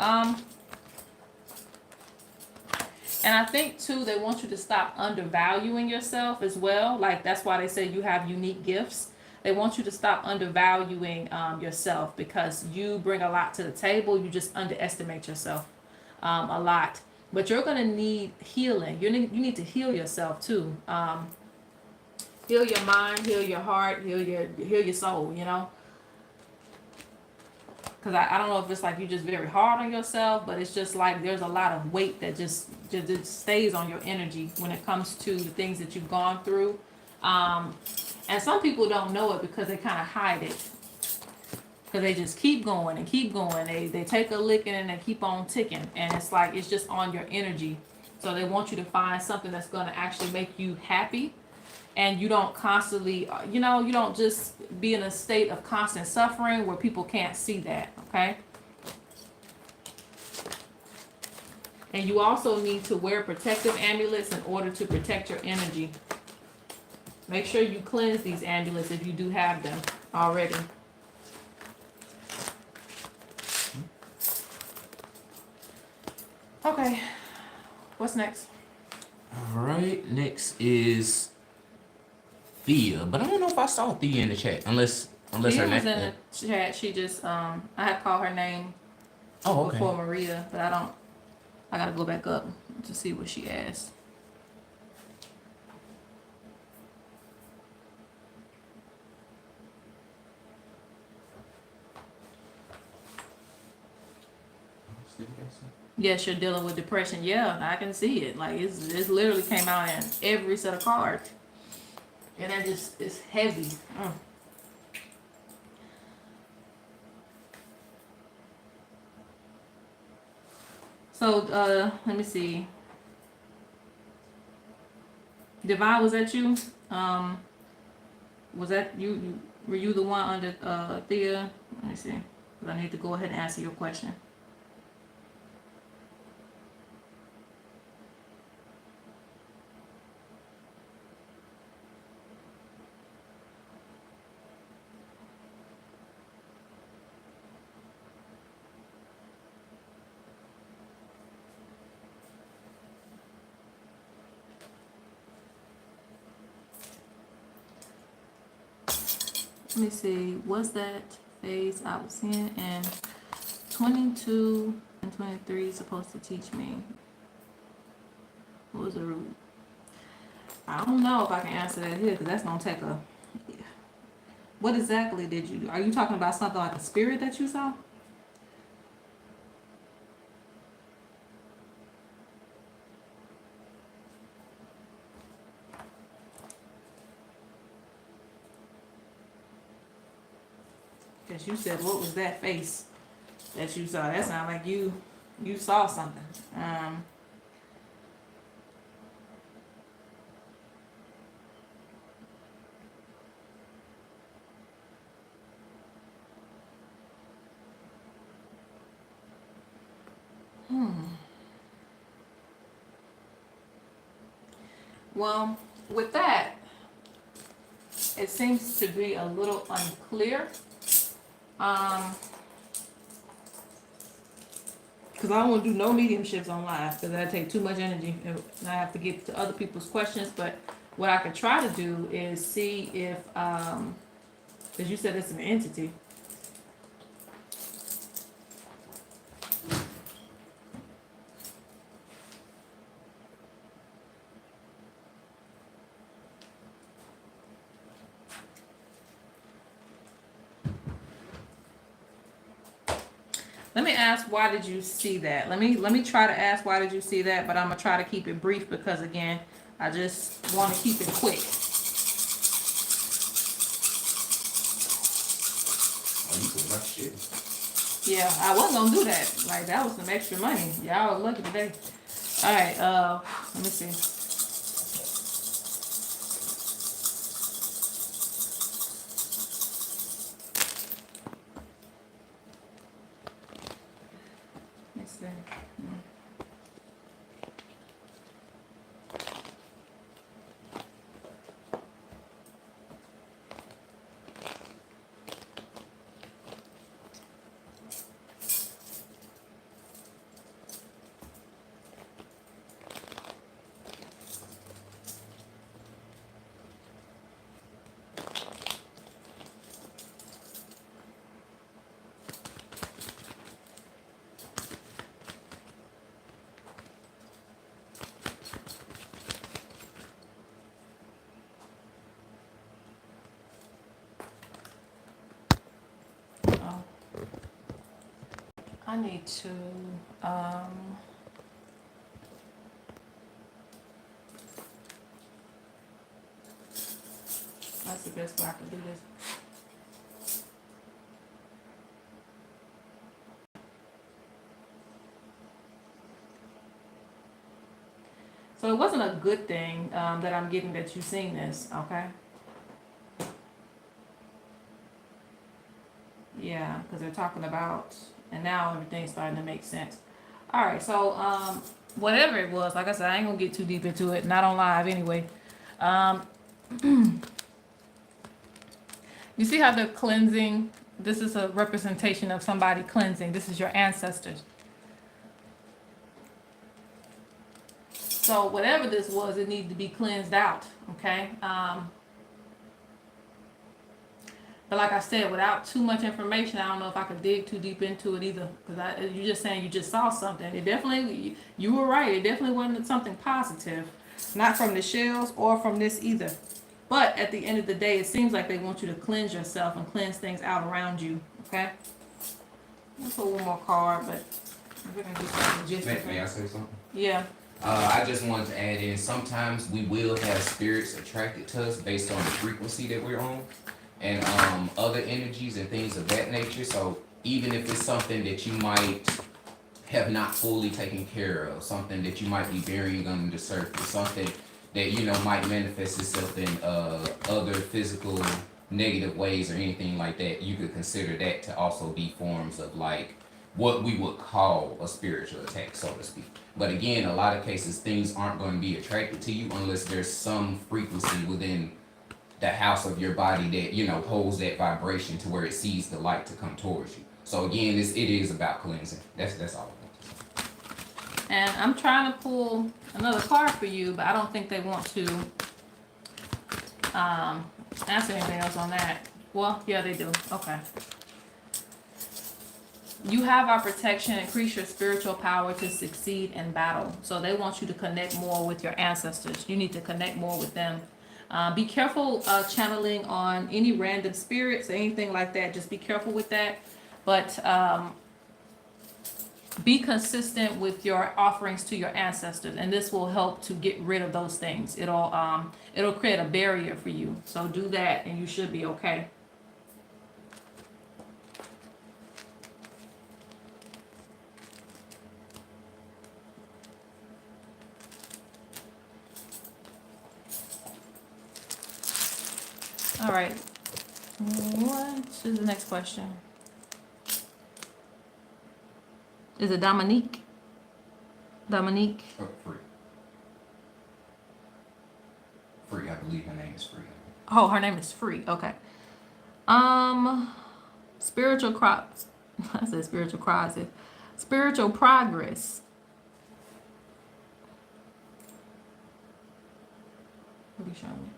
and I think too, they want you to stop undervaluing yourself as well. Like that's why they say you have unique gifts. They want you to stop undervaluing yourself because you bring a lot to the table. You just underestimate yourself a lot. But you're gonna need healing. You need to heal yourself too. Heal your mind, heal your heart, heal your soul. You know. Because I don't know if it's like you're just very hard on yourself, but it's just like there's a lot of weight that just stays on your energy when it comes to the things that you've gone through. And some people don't know it because they kind of hide it. Because they just keep going and keep going. They take a licking and they keep on ticking. And it's like it's just on your energy. So they want you to find something that's going to actually make you happy. And you don't constantly, you don't just be in a state of constant suffering where people can't see that, okay? And you also need to wear protective amulets in order to protect your energy. Make sure you cleanse these amulets if you do have them already. Okay, what's next? All right, next is Thea, but I don't know if I saw Thea in the chat, unless Thea her was name. in the chat. She just I had called her name before Maria, but I gotta go back up to see what she asked. Yes, you're dealing with depression. Yeah, I can see it. Like it's literally came out in every set of cards, and that just it's heavy. So let me see. Divine, was that you? Was that you? Were you the one under Thea? Let me see. 'Cause I need to go ahead and answer your question. Let me see. Was that phase I was in 22 and 23 supposed to teach me? What was the root? I don't know if I can answer that here because that's gonna take a. What exactly did you do? Are you talking about something like a spirit that you saw? Because you said, what was that face that you saw? That sounded like you saw something. Well, with that, it seems to be a little unclear. Because I don't want to do no mediumships on live because that take too much energy and I have to get to other people's questions. But what I could try to do is see if, because you said it's an entity. Let me ask, why did you see that? Let me try to ask, why did you see that? But I'm gonna try to keep it brief because again, I just want to keep it quick. Yeah, I wasn't gonna do that. Like that was some extra money. Y'all are lucky today. All right, let me see. see. Oh. I need to, that's the best way I can do this. So it wasn't a good thing that I'm getting that you've seen this, okay? Yeah, because they're talking about, and now everything's starting to make sense. All right, so whatever it was, like I said, I ain't gonna get too deep into it, not on live anyway. Um, you see how the cleansing, this is a representation of somebody cleansing. This is your ancestors. So whatever this was, it needed to be cleansed out, okay? But like I said, without too much information, I don't know if I could dig too deep into it either. Because you're just saying you just saw something. It definitely, you were right. It definitely wasn't something positive. Not from the shells or from this either. But at the end of the day, it seems like they want you to cleanse yourself and cleanse things out around you. Okay? Let's put one more card, but we're going to do something logistic. May I say something? Yeah. I just wanted to add in, sometimes we will have spirits attracted to us based on the frequency that we're on, and other energies and things of that nature. So even if it's something that you might have not fully taken care of, something that you might be burying under the surface, something that, you know, might manifest itself in other physical negative ways or anything like that, you could consider that to also be forms of like what we would call a spiritual attack, so to speak. But again, a lot of cases, things aren't going to be attracted to you unless there's some frequency within the house of your body that, you know, holds that vibration to where it sees the light to come towards you. So again, it is about cleansing. That's all I want to say. And I'm trying to pull another card for you, but I don't think they want to answer anything else on that. Well, yeah, they do. Okay. You have our protection. Increase your spiritual power to succeed in battle. So they want you to connect more with your ancestors. You need to connect more with them. Be careful channeling on any random spirits or anything like that. Just be careful with that. But be consistent with your offerings to your ancestors, and this will help to get rid of those things. It'll create a barrier for you. So do that, and you should be okay. All right. What is the next question? Is it Dominique? Dominique? Oh, Free, I believe her name is Free. Oh, her name is Free. Okay. Spiritual crops. I said spiritual crisis. Spiritual progress. What are you showing me?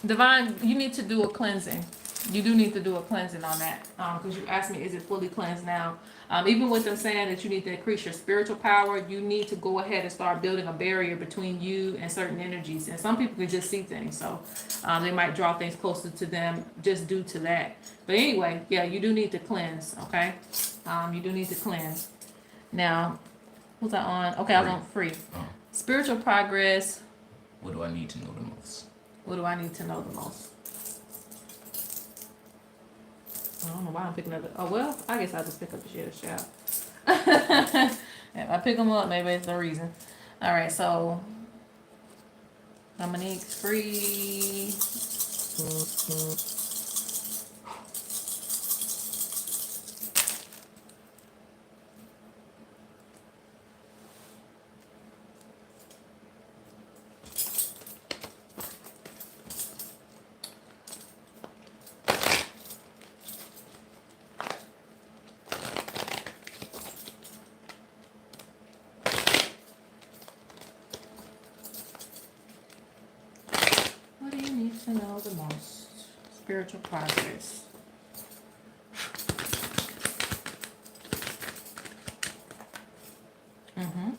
Divine, you need to do a cleansing. You do need to do a cleansing on that. Because you asked me, is it fully cleansed now? Even with them saying that you need to increase your spiritual power, you need to go ahead and start building a barrier between you and certain energies. And some people can just see things, so they might draw things closer to them just due to that. But anyway, yeah, you do need to cleanse, okay? You do need to cleanse. Now, what's I on? Okay, I was on Free. Spiritual progress. What do I need to know the most? What do I need to know the most? I don't know why I'm picking up. Oh well, I guess I'll just pick up the shit, child. If I pick them up, maybe it's the reason. All right, so Dominique's free. What do you need to know the most? Spiritual progress. Mm-hmm.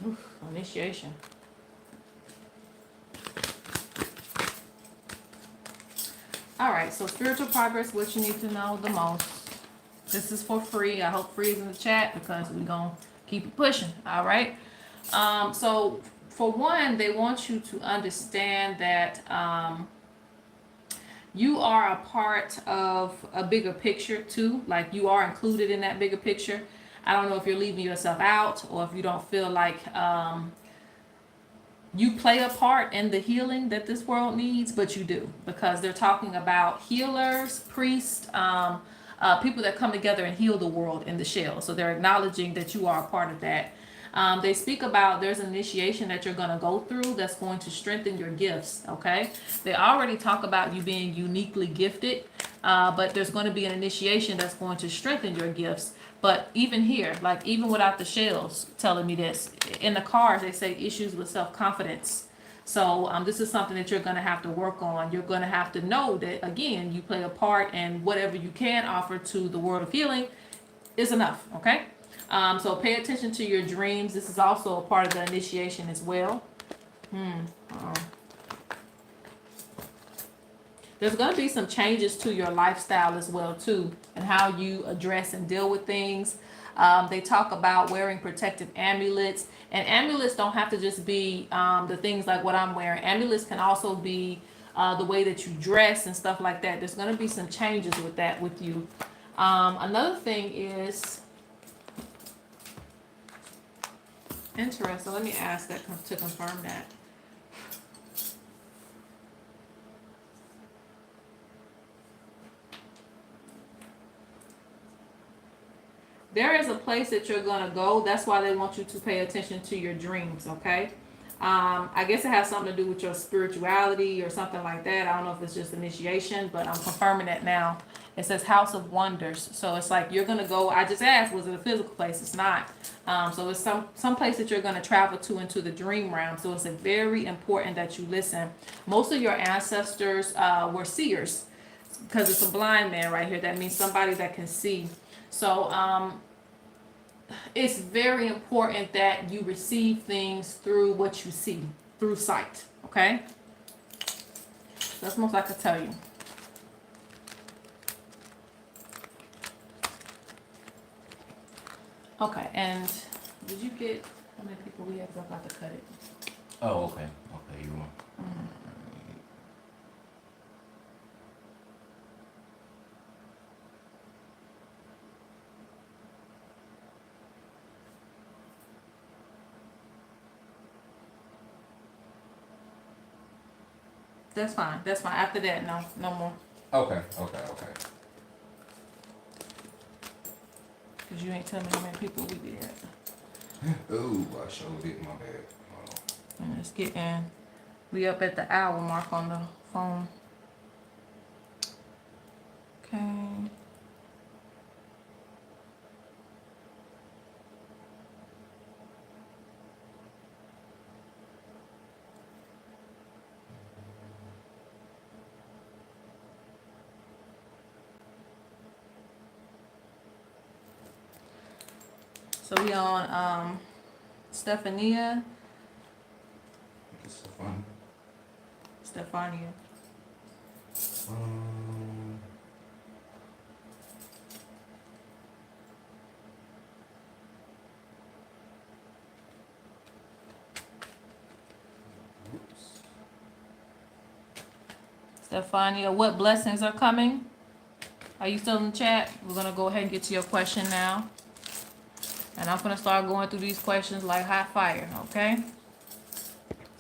Oof, initiation. All right, so spiritual progress, what you need to know the most. This is for free. I hope free is in the chat because we're going to keep it pushing. All right. So for one, they want you to understand that you are a part of a bigger picture too. Like you are included in that bigger picture. I don't know if you're leaving yourself out or if you don't feel like you play a part in the healing that this world needs, but you do, because they're talking about healers, priests, people that come together and heal the world in the shell. So they're acknowledging that you are a part of that. They speak about there's an initiation that you're going to go through that's going to strengthen your gifts. Okay. They already talk about you being uniquely gifted, but there's going to be an initiation that's going to strengthen your gifts. But even here, like even without the shells telling me this, in the cards they say issues with self-confidence. So this is something that you're going to have to work on. You're going to have to know that, again, you play a part, and whatever you can offer to the world of healing is enough, okay? So pay attention to your dreams. This is also a part of the initiation as well. There's going to be some changes to your lifestyle as well too, and how you address and deal with things. They talk about wearing protective amulets, and amulets don't have to just be the things like what I'm wearing. Amulets can also be the way that you dress and stuff like that. There's going to be some changes with that with you. Another thing is interesting. Let me ask that to confirm that. There is a place that you're going to go. That's why they want you to pay attention to your dreams, okay? I guess it has something to do with your spirituality or something like that. I don't know if it's just initiation, but I'm confirming that now. It says House of Wonders. So it's like you're going to go. I just asked, was it a physical place? It's not. So it's some place that you're going to travel to into the dream realm. So it's very important that you listen. Most of your ancestors were seers, because it's a blind man right here. That means somebody that can see. So it's very important that you receive things through what you see, through sight, okay? That's most I could tell you. Okay, and did you get how many people we have? I'm about to cut it. Oh, okay. Okay, you want. That's fine. That's fine. After that, no more. Okay. Cause you ain't telling me how many people we did. Oh, I showed it. My bad. And it's getting. We up at the hour mark on the phone. Okay. So we on Stephania. Stephania. Stephania, what blessings are coming? Are you still in the chat? We're gonna go ahead and get to your question now. And I'm gonna start going through these questions like hot fire, okay?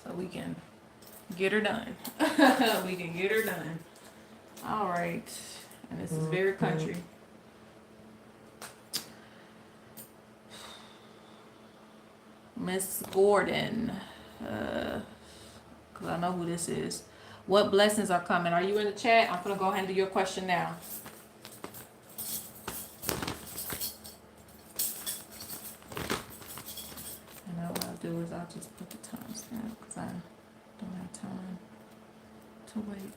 So we can get her done. We can get her done. All right. And this is very country. Miss Gordon. Cause I know who this is. What blessings are coming? Are you in the chat? I'm gonna go ahead and do your question now. And now what I'll do is I'll just put the timestamp because I don't have time to wait.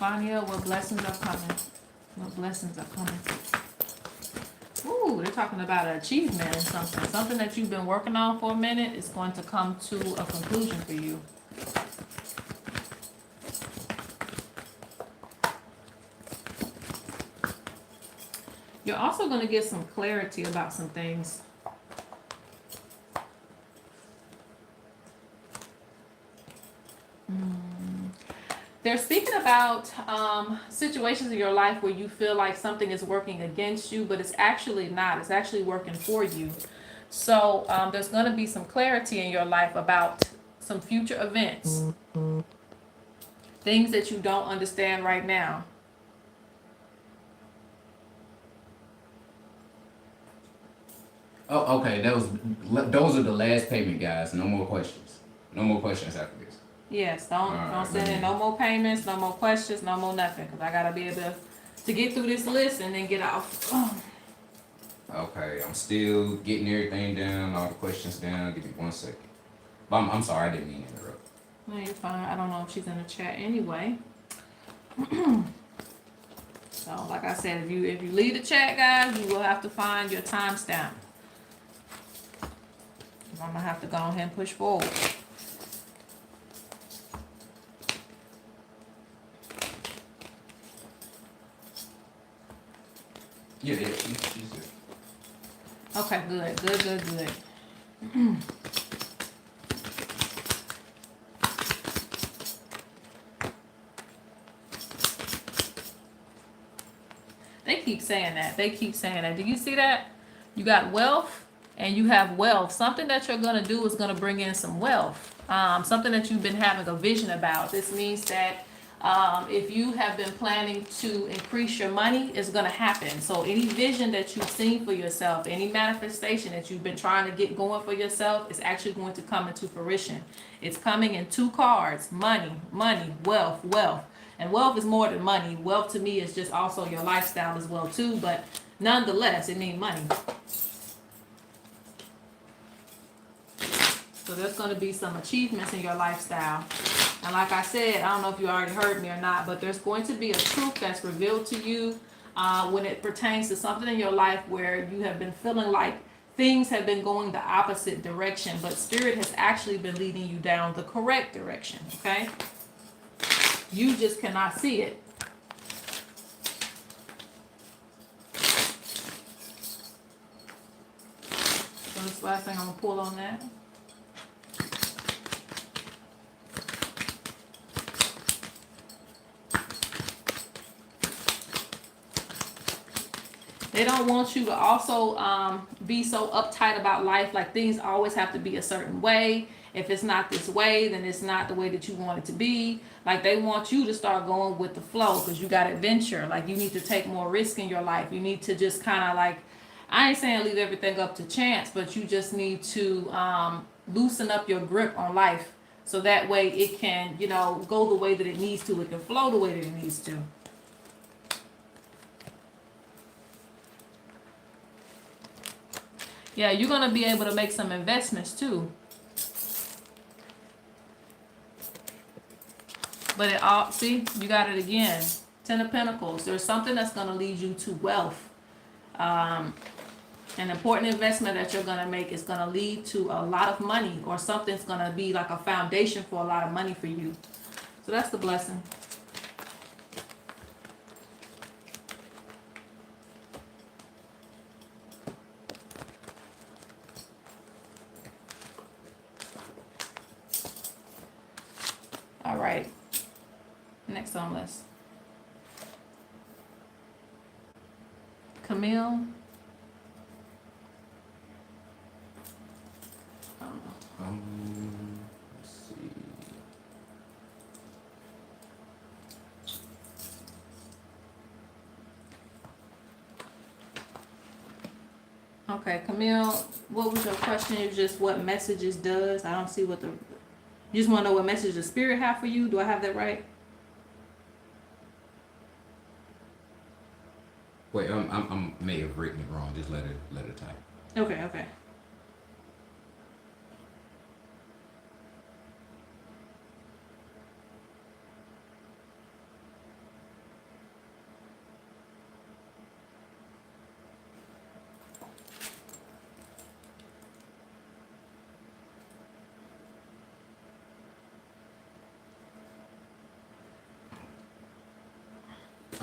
Stephania, what blessings are coming? What blessings are coming? Ooh, they're talking about an achievement and something. Something that you've been working on for a minute is going to come to a conclusion for you. You're also going to get some clarity about some things. They're speaking about situations in your life where you feel like something is working against you, but it's actually not. It's actually working for you. So there's going to be some clarity in your life about some future events, things that you don't understand right now. Oh, okay. Those are the last payment, guys. No more questions. No more questions after this. Yes, don't send in no more payments, no more questions, no more nothing, because I gotta be able to get through this list and then get off. Okay, I'm still getting everything down, all the questions down. Give me 1 second. I'm sorry, I didn't mean to interrupt. No, you're fine. I don't know if she's in the chat anyway. So, like I said, if you leave the chat, guys, you will have to find your timestamp. I'm gonna have to go ahead and push forward. Yeah, she's good. Okay, good. They keep saying that. Do you see that? You got wealth and you have wealth. Something that you're going to do is going to bring in some wealth. Something that you've been having a vision about. This means that if you have been planning to increase your money, it's going to happen. So any vision that you've seen for yourself, any manifestation that you've been trying to get going for yourself is actually going to come into fruition. It's coming in 2 cards: money, wealth. And wealth is more than money. Wealth to me is just also your lifestyle as well too, but nonetheless, it means money. So there's going to be some achievements in your lifestyle. And like I said, I don't know if you already heard me or not, but there's going to be a truth that's revealed to you when it pertains to something in your life where you have been feeling like things have been going the opposite direction, but Spirit has actually been leading you down the correct direction, okay? You just cannot see it. So this last thing I'm going to pull on that. They don't want you to also be so uptight about life, like things always have to be a certain way. If it's not this way, then it's not the way that you want it to be. Like they want you to start going with the flow because you got adventure. Like you need to take more risk in your life. You need to just kind of like, I ain't saying leave everything up to chance, but you just need to loosen up your grip on life so that way it can, you know, go the way that it needs to. It can flow the way that it needs to. Yeah, you're going to be able to make some investments too. But it all, see, you got it again. Ten of Pentacles. There's something that's going to lead you to wealth. An important investment that you're going to make is going to lead to a lot of money, or something's going to be like a foundation for a lot of money for you. So that's the blessing. All right. Next on list. Camille. Let's see. Okay, Camille, what was your question? It was just what messages does. I don't see what the. You just want to know what message the spirit have for you. Do I have that right? Wait, I may have written it wrong. Just let it type. Okay, okay.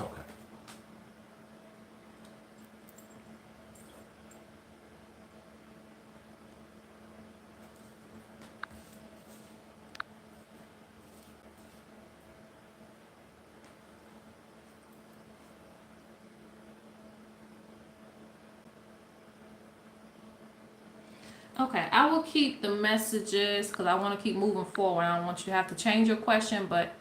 Okay. Okay, I will keep the messages because I want to keep moving forward. I don't want you to have to change your question, but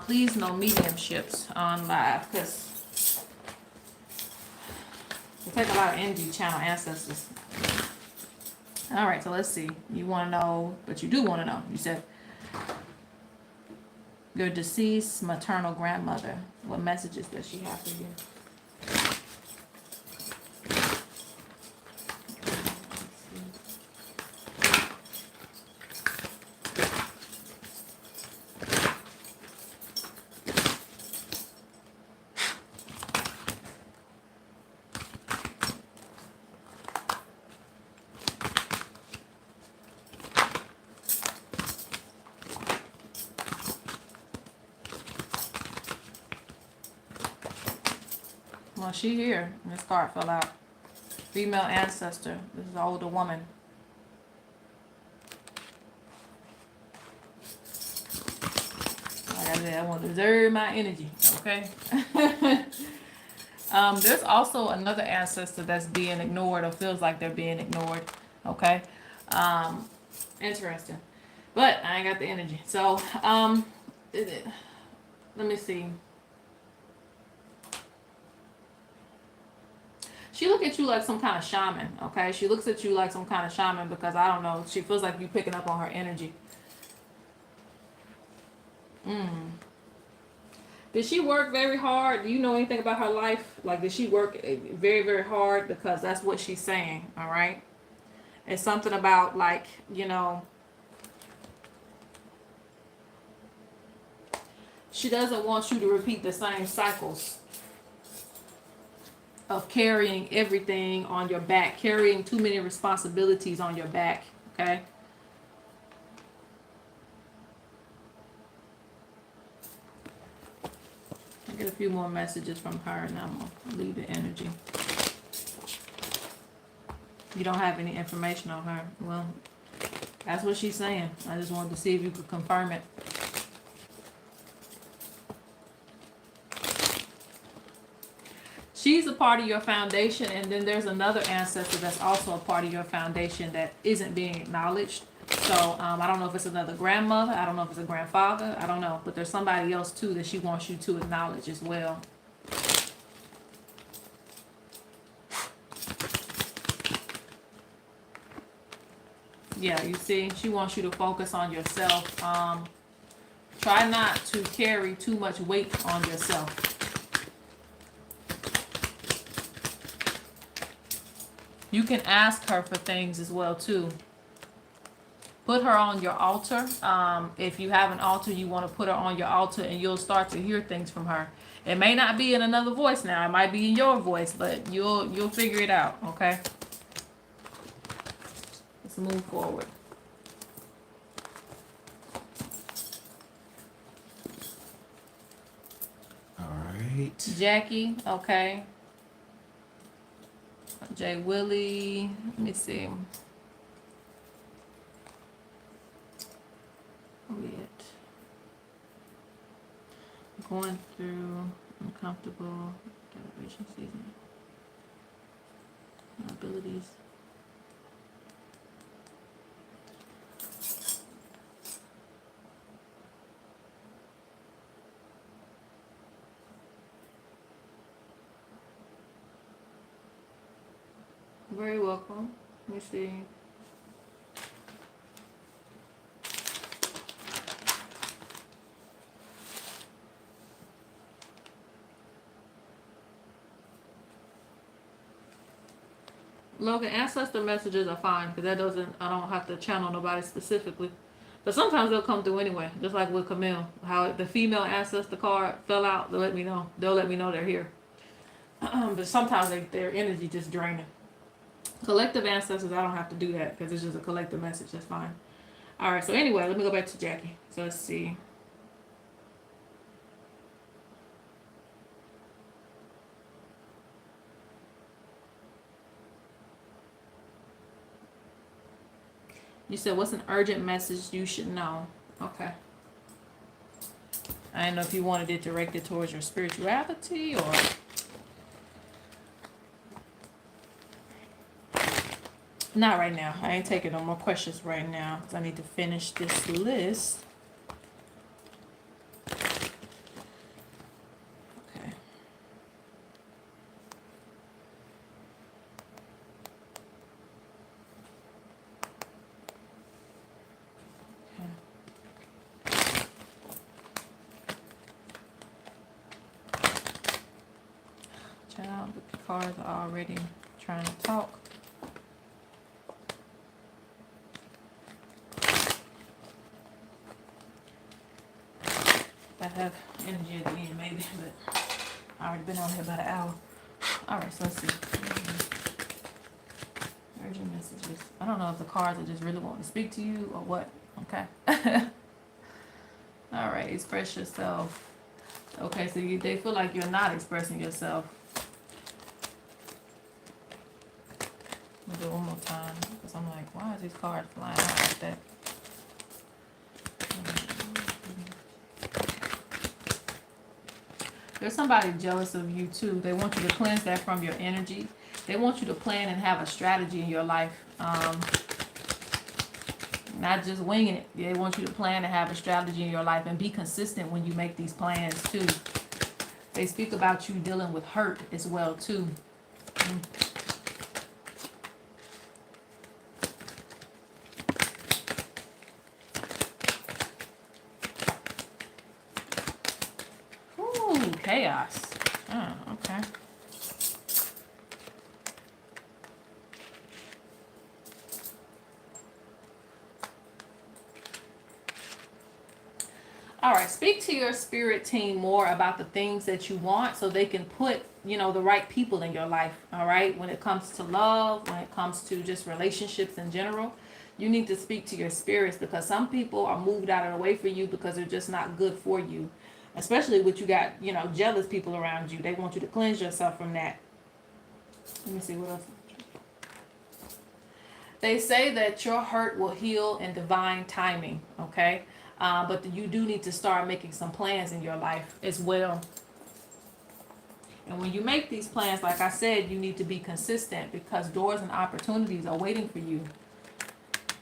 please no mediumships on live because it take a lot of energy to channel ancestors. All right, so let's see. You want to know, but you do want to know. You said your deceased maternal grandmother. What messages does she have for you? Well, she here. This card fell out. Female ancestor. This is an older woman. Like I said, I want to deserve my energy. Okay. There's also another ancestor that's being ignored or feels like they're being ignored. Okay. Interesting. But I ain't got the energy. So, let me see. She look at you like some kind of shaman, okay? She looks at you like some kind of shaman because I don't know. She feels like you picking up on her energy. Did she work very hard? Do you know anything about her life? Like, did she work very, very hard? Because that's what she's saying, all right? It's something about, like, you know, she doesn't want you to repeat the same cycles of carrying everything on your back, carrying too many responsibilities on your back, okay? I'll get a few more messages from her and I'm gonna leave the energy. You don't have any information on her. Well, that's what she's saying. I just wanted to see if you could confirm it. She's a part of your foundation, and then there's another ancestor that's also a part of your foundation that isn't being acknowledged. So I don't know if it's another grandmother, I don't know if it's a grandfather, I don't know, but there's somebody else too that she wants you to acknowledge as well. Yeah, you see, she wants you to focus on yourself. Try not to carry too much weight on yourself. You can ask her for things as well too. Put her on your altar. If you have an altar, you want to put her on your altar, and you'll start to hear things from her. It may not be in another voice now. It might be in your voice, but you'll figure it out. Okay. Let's move forward. All right. Jackie. Okay. Jay Willie. Let me see. Weird. Going through uncomfortable celebration season. Abilities. Very welcome. Let me see. Logan, ancestor messages are fine because that doesn't, I don't have to channel nobody specifically. But sometimes they'll come through anyway, just like with Camille. How the female ancestor card fell out, they'll let me know. They'll let me know they're here. But sometimes their energy just draining. Collective ancestors, I don't have to do that because it's just a collective message. That's fine. All right, so anyway, let me go back to Jackie. So let's see. You said, what's an urgent message you should know? Okay. I didn't know if you wanted it directed towards your spirituality or... Not right now. I ain't taking no more questions right now because I need to finish this list. Okay. Child, the cards are already trying to talk. I have energy at the end, maybe, but I already been on here about an hour. All right, so let's see. Urgent messages. I don't know if the cards are just really wanting to speak to you or what. Okay. All right, express yourself. Okay, so they feel like you're not expressing yourself. Let me do it one more time because I'm like, why is these cards flying out like that? There's somebody jealous of you too. They want you to cleanse that from your energy. They want you to plan and have a strategy in your life. Not just winging it. They want you to plan and have a strategy in your life and be consistent when you make these plans too. They speak about you dealing with hurt as well too. Ooh, chaos. Oh, okay. All right, speak to your spirit team more about the things that you want so they can put, the right people in your life, all right? When it comes to love, when it comes to just relationships in general, you need to speak to your spirits because some people are moved out of the way for you because they're just not good for you. Especially when you got, jealous people around you. They want you to cleanse yourself from that. Let me see what else. They say that your hurt will heal in divine timing, okay? But you do need to start making some plans in your life as well. And when you make these plans, like I said, you need to be consistent because doors and opportunities are waiting for you.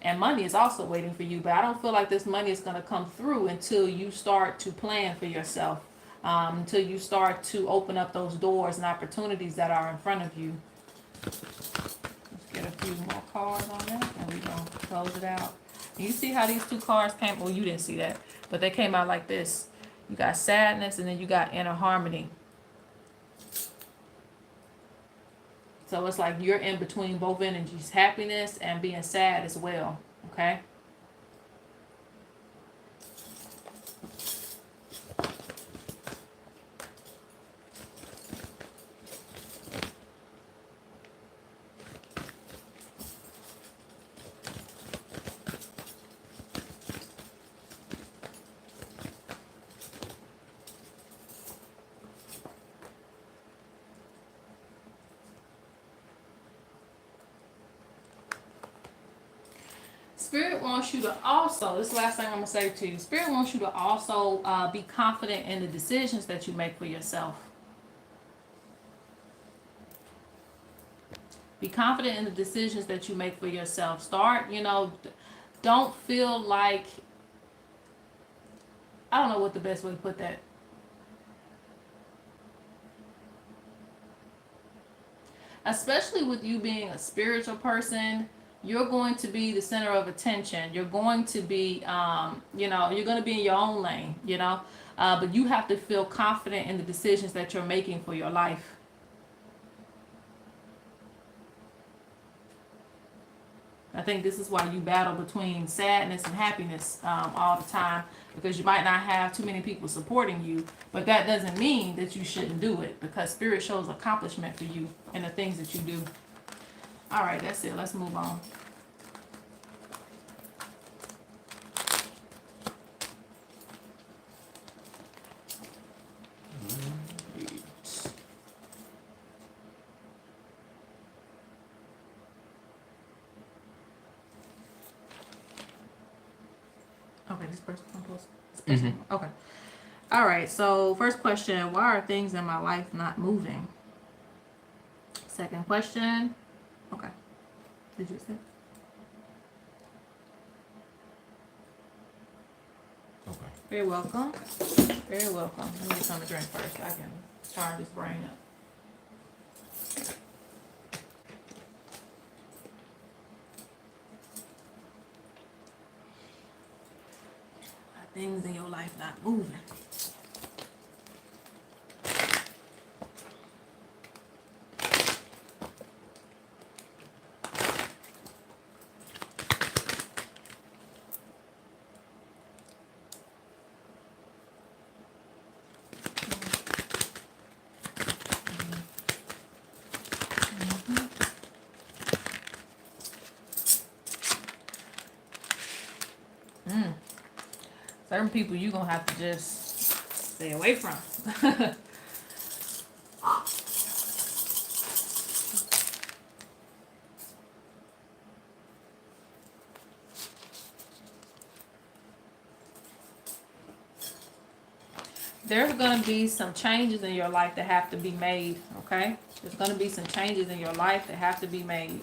And money is also waiting for you. But I don't feel like this money is going to come through until you start to plan for yourself, until you start to open up those doors and opportunities that are in front of you. Let's get a few more cards on that and we're going to close it out. And you see how these two cards came? Well, you didn't see that, but they came out like this. You got sadness and then you got inner harmony. So it's like you're in between both energies, happiness and being sad as well, okay? Spirit wants you to also, this is the last thing I'm going to say to you. Spirit wants you to also be confident in the decisions that you make for yourself. Be confident in the decisions that you make for yourself. Start, don't feel like, I don't know what the best way to put that. Especially with you being a spiritual person, you're going to be the center of attention. You're going to be, you're going to be in your own lane, but you have to feel confident in the decisions that you're making for your life. I think this is why you battle between sadness and happiness all the time, because you might not have too many people supporting you, but that doesn't mean that you shouldn't do it, because Spirit shows accomplishment for you in the things that you do. All right, that's it. Let's move on. Okay, this person. Okay. All right, so first question, why are things in my life not moving? Second question. Okay. Did you say? Okay. Very welcome. Very welcome. Let me get something to drink first. I can turn this brain up. Things in your life not moving. Certain people you're going to have to just stay away from. There's going to be some changes in your life that have to be made, okay? There's going to be some changes in your life that have to be made.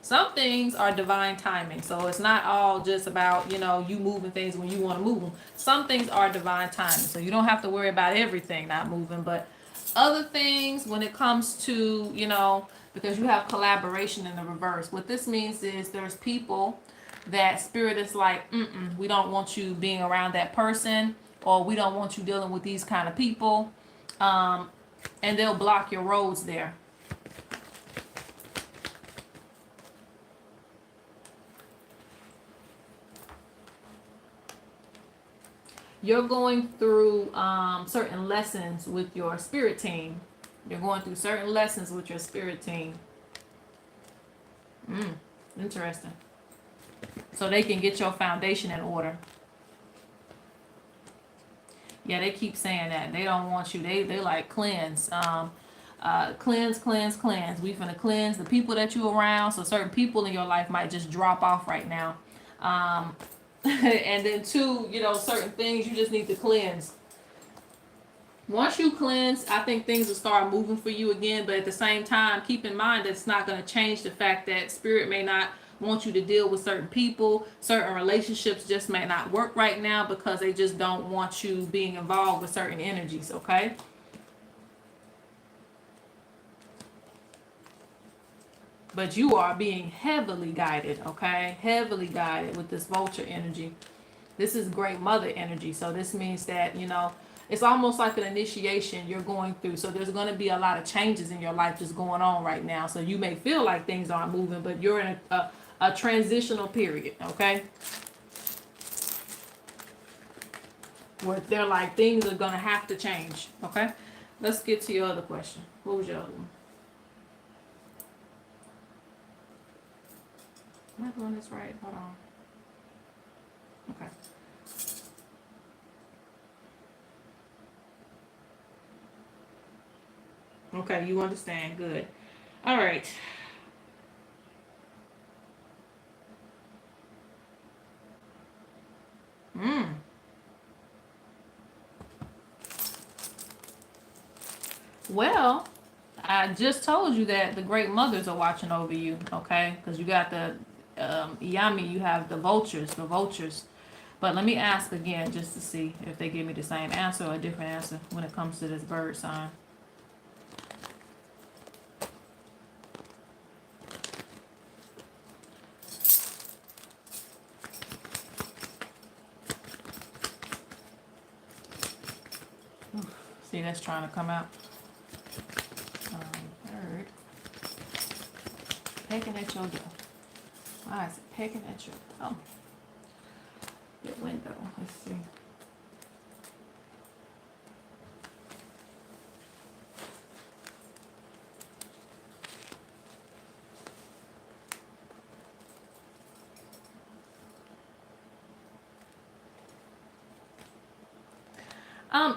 Some things are divine timing, so it's not all just about, you moving things when you want to move them. Some things are divine timing, so you don't have to worry about everything not moving, but other things when it comes to, because you have collaboration in the reverse. What this means is there's people that Spirit is like, we don't want you being around that person, or we don't want you dealing with these kind of people, and they'll block your roads there. You're going through certain lessons with your spirit team. You're going through certain lessons with your spirit team. Interesting. So they can get your foundation in order. Yeah, they keep saying that. They don't want you. They like cleanse. Cleanse. We finna cleanse the people that you around. So certain people in your life might just drop off right now. And then two, certain things you just need to cleanse. Once you cleanse, I think things will start moving for you again. But at the same time, keep in mind that it's not going to change the fact that spirit may not want you to deal with certain people. Certain relationships just may not work right now because they just don't want you being involved with certain energies, okay? But you are being heavily guided, okay? Heavily guided with this vulture energy. This is great mother energy. So this means that, it's almost like an initiation you're going through. So there's going to be a lot of changes in your life just going on right now. So you may feel like things aren't moving, but you're in a transitional period, okay? Where they're like, things are going to have to change, okay? Let's get to your other question. What was your other one? Am I doing this right? Hold on. Okay. Okay, you understand. Good. All right. Well, I just told you that the great mothers are watching over you, okay? Because you got the Yami, you have the vultures, But let me ask again just to see if they give me the same answer or a different answer when it comes to this bird sign. See, that's trying to come out. Bird. Pecking at your door. Why is it pecking at your door? Your window. Let's see.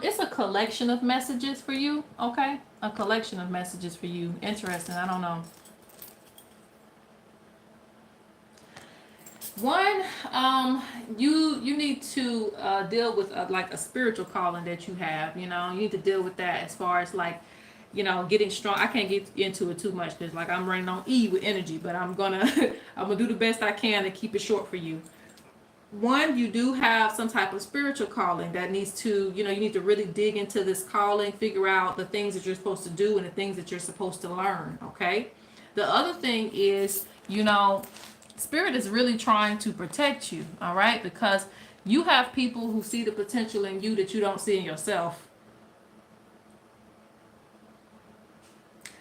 It's a collection of messages for you, okay? A collection of messages for you. Interesting. I don't know. One, you need to deal with like a spiritual calling that you have. You need to deal with that as far as like, getting strong. I can't get into it too much because like I'm running on E with energy, but I'm gonna I'm gonna do the best I can to keep it short for you. One, you do have some type of spiritual calling that needs to, you need to really dig into this calling, figure out the things that you're supposed to do and the things that you're supposed to learn, okay? The other thing is, spirit is really trying to protect you, all right? Because you have people who see the potential in you that you don't see in yourself.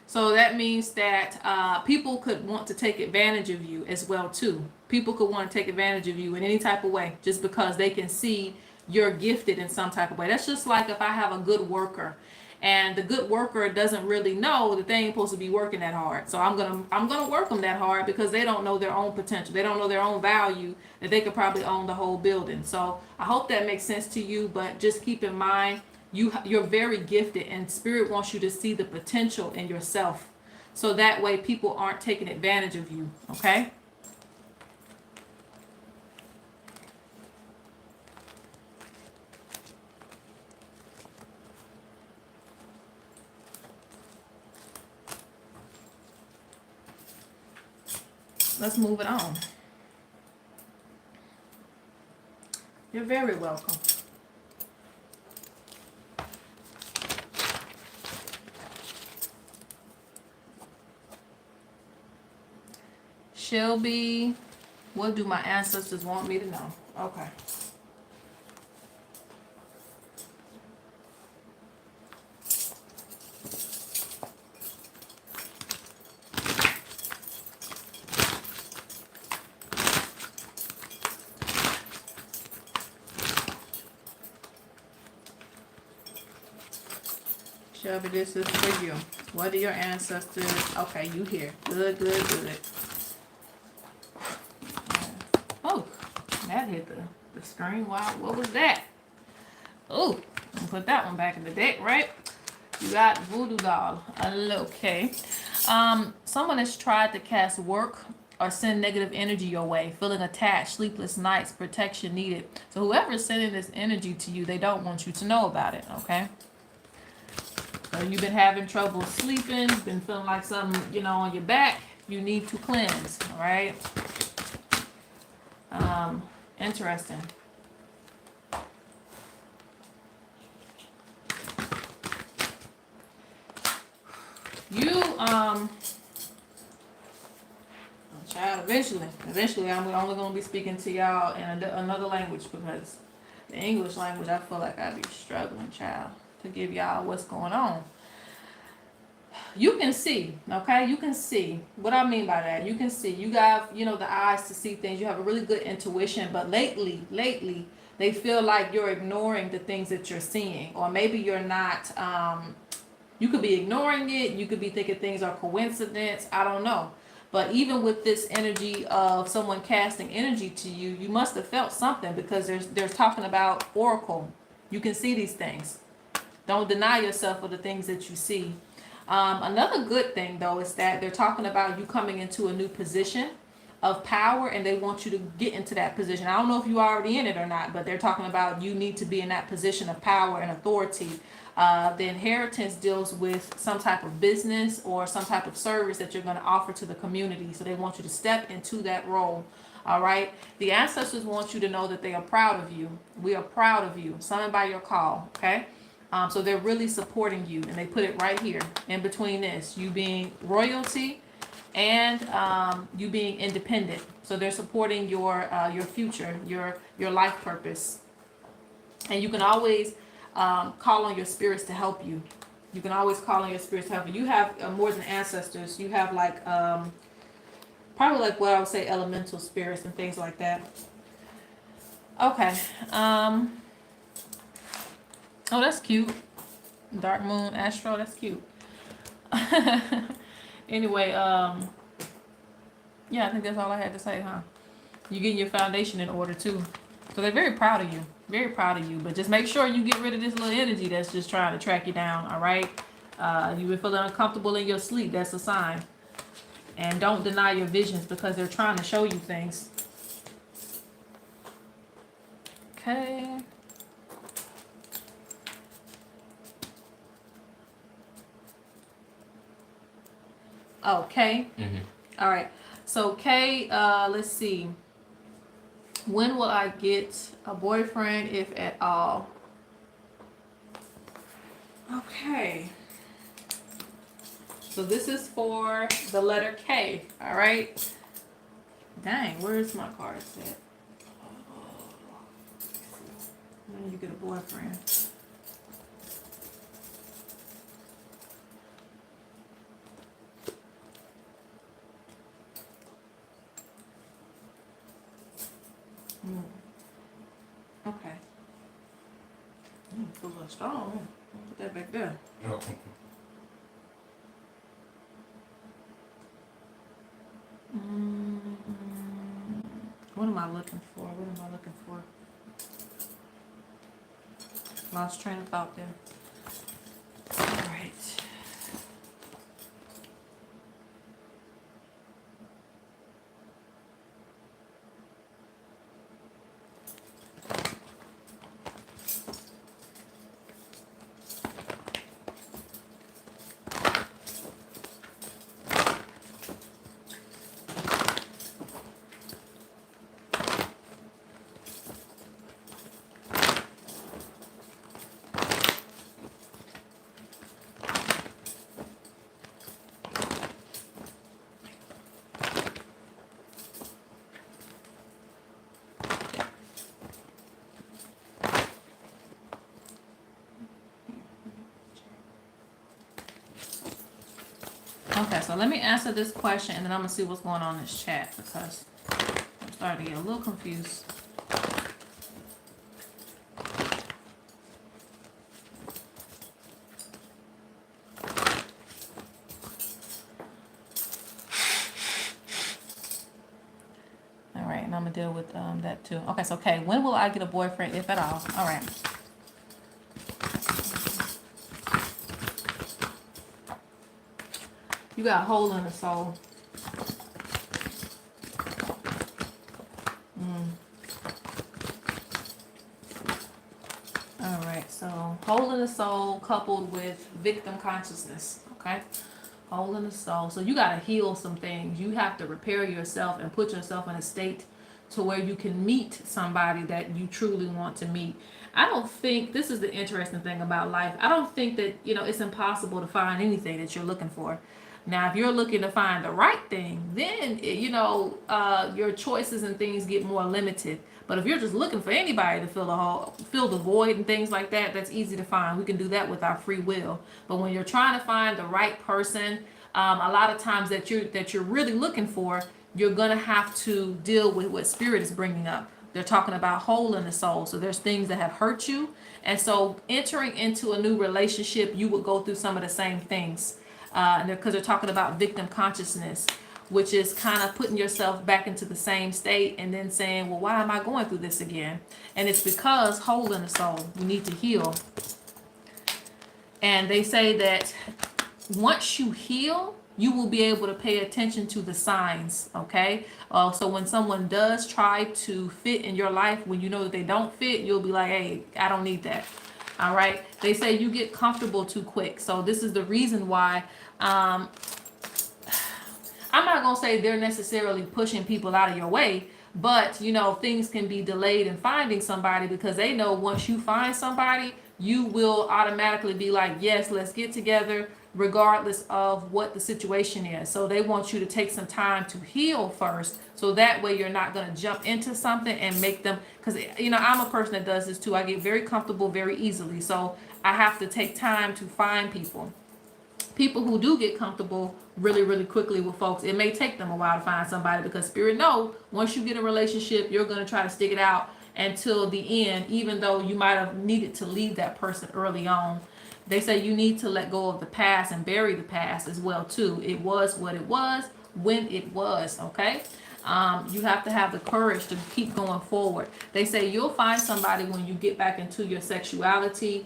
So that means that people could want to take advantage of you as well too. People could want to take advantage of you in any type of way just because they can see you're gifted in some type of way. That's just like if I have a good worker and the good worker doesn't really know that they ain't supposed to be working that hard. So I'm gonna work them that hard because they don't know their own potential. They don't know their own value that they could probably own the whole building. So I hope that makes sense to you, but just keep in mind you're very gifted and spirit wants you to see the potential in yourself so that way people aren't taking advantage of you, okay? Let's move it on. You're very welcome. Shelby, what do my ancestors want me to know? Okay. Shelby, this is for you. What are your ancestors? Okay, you here. Good, good, good. Oh, that hit the screen. Wow, what was that? Oh, put that one back in the deck, right? You got voodoo doll. Okay. Someone has tried to cast work or send negative energy your way, feeling attached, sleepless nights, protection needed. So whoever is sending this energy to you, they don't want you to know about it, okay? So you've been having trouble sleeping, been feeling like something, you know, on your back. You need to cleanse, all right? Interesting. You, child, eventually I'm only going to be speaking to y'all in another language because the English language, I feel like I be struggling, child, to give y'all what's going on. You can see, okay? You can see. What I mean by that, you can see. You got, you know, the eyes to see things. You have a really good intuition, but lately, they feel like you're ignoring the things that you're seeing, or maybe you're not. You could be ignoring it. You could be thinking things are coincidence. I don't know. But even with this energy of someone casting energy to you, you must have felt something because they're talking about oracle. You can see these things. Don't deny yourself for the things that you see. Another good thing though is that they're talking about you coming into a new position of power and they want you to get into that position. I don't know if you're already in it or not, but they're talking about you need to be in that position of power and authority. The inheritance deals with some type of business or some type of service that you're going to offer to the community. So they want you to step into that role. All right. The ancestors want you to know that they are proud of you. We are proud of you. Summoned by your call. Okay. So they're really supporting you, and they put it right here in between this, you being royalty and you being independent. So they're supporting your future, your life purpose, and you can always call on your spirits to help you. You can always call on your spirits to help you. You have more than ancestors. You have like probably like what I would say elemental spirits and things like that. Okay. Oh, that's cute. Dark moon astro, that's cute. Anyway, yeah, I think that's all I had to say, huh? You getting your foundation in order too. So they're very proud of you. Very proud of you. But just make sure you get rid of this little energy that's just trying to track you down, all right? You've been feeling uncomfortable in your sleep, that's a sign. And don't deny your visions because they're trying to show you things. Okay. Okay. Mm-hmm. All right. So Kay, let's see. When will I get a boyfriend, if at all? Okay. So this is for the letter K. All right. Dang, where's my card set? When you get a boyfriend? Okay. Feel a little strong. Put that back there. Oh. What am I looking for? What am I looking for? Lost train of thought there. All right. Okay, so let me answer this question and then I'm gonna see what's going on in this chat because I'm starting to get a little confused. All right, and I'm gonna deal with that too. Okay, so okay, when will I get a boyfriend, if at all? All right. You got a hole in the soul. All right, So hole in the soul coupled with victim consciousness. Okay. Hole in the soul. So you got to heal some things. You have to repair yourself and put yourself in a state to where you can meet somebody that you truly want to meet. I don't think, this is the interesting thing about life. I don't think that, it's impossible to find anything that you're looking for. Now, if you're looking to find the right thing, then, your choices and things get more limited. But if you're just looking for anybody to fill the hole, fill the void and things like that, that's easy to find. We can do that with our free will. But when you're trying to find the right person, a lot of times that you're really looking for, you're gonna have to deal with what spirit is bringing up. They're talking about hole in the soul. So there's things that have hurt you, and so entering into a new relationship, you would go through some of the same things. Because they're talking about victim consciousness, which is kind of putting yourself back into the same state and then saying, well, why am I going through this again? And it's because hole in the soul. We need to heal. And they say that once you heal, you will be able to pay attention to the signs, okay? So when someone does try to fit in your life, when you know that they don't fit, you'll be like, hey, I don't need that. All right. They say you get comfortable too quick. So this is the reason why I'm not going to say they're necessarily pushing people out of your way, but things can be delayed in finding somebody because they know once you find somebody, you will automatically be like, yes, let's get together regardless of what the situation is. So they want you to take some time to heal first. So that way you're not going to jump into something and make them, because, I'm a person that does this too. I get very comfortable very easily. So I have to take time to find people. People who do get comfortable really, really quickly with folks, it may take them a while to find somebody because spirit know once you get in a relationship, you're going to try to stick it out until the end, even though you might have needed to leave that person early on. They say you need to let go of the past and bury the past as well too. It was what it was when it was, okay? You have to have the courage to keep going forward. They say you'll find somebody when you get back into your sexuality.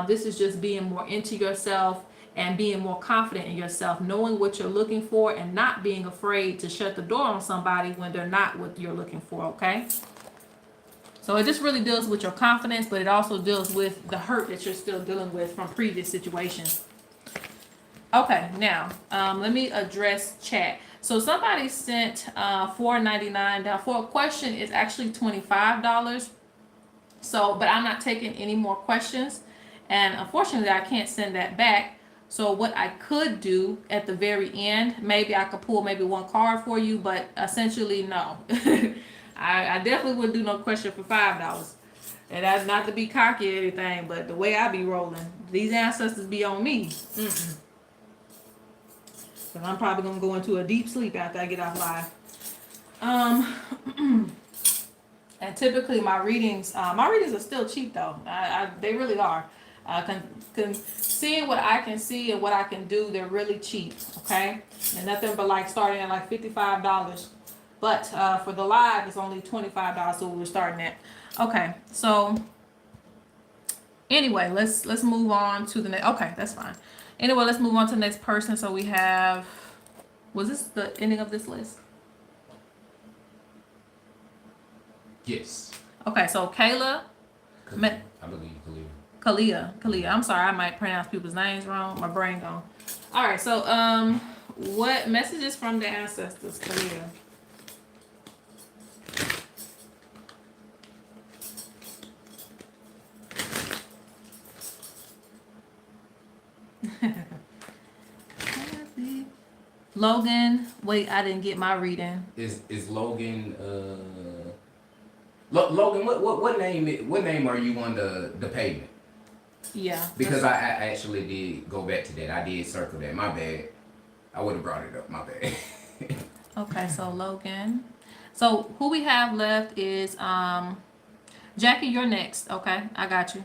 This is just being more into yourself and being more confident in yourself, knowing what you're looking for and not being afraid to shut the door on somebody when they're not what you're looking for, okay? So it just really deals with your confidence, but it also deals with the hurt that you're still dealing with from previous situations. Okay, now let me address chat. So somebody sent $4.99 down for a question. Is actually $25. So, but I'm not taking any more questions, and unfortunately, I can't send that back. So what I could do at the very end, maybe I could pull maybe one card for you, but essentially no. I definitely wouldn't do no question for $5. And that's not to be cocky or anything, but the way I be rolling, these ancestors be on me. Because I'm probably going to go into a deep sleep after I get off live. And typically my readings are still cheap though. They really are. Seeing what I can see and what I can do, they're really cheap, okay? And nothing but like starting at like $55. But for the live, it's only $25, so we're starting at. Okay, so anyway, let's move on to the next. Okay, that's fine. Anyway, let's move on to the next person. So we have, was this the ending of this list? Yes. Okay, so Kayla. I believe Kalia. I'm sorry, I might pronounce people's names wrong. My brain gone. All right, so what messages from the ancestors, Kalia? Logan, wait, I didn't get my reading. Is Logan Logan, what name are you on the payment? Yeah. Because I actually did go back to that. I did circle that. My bad. I would have brought it up. My bad. Okay, so Logan. So who we have left is Jackie, you're next. Okay, I got you.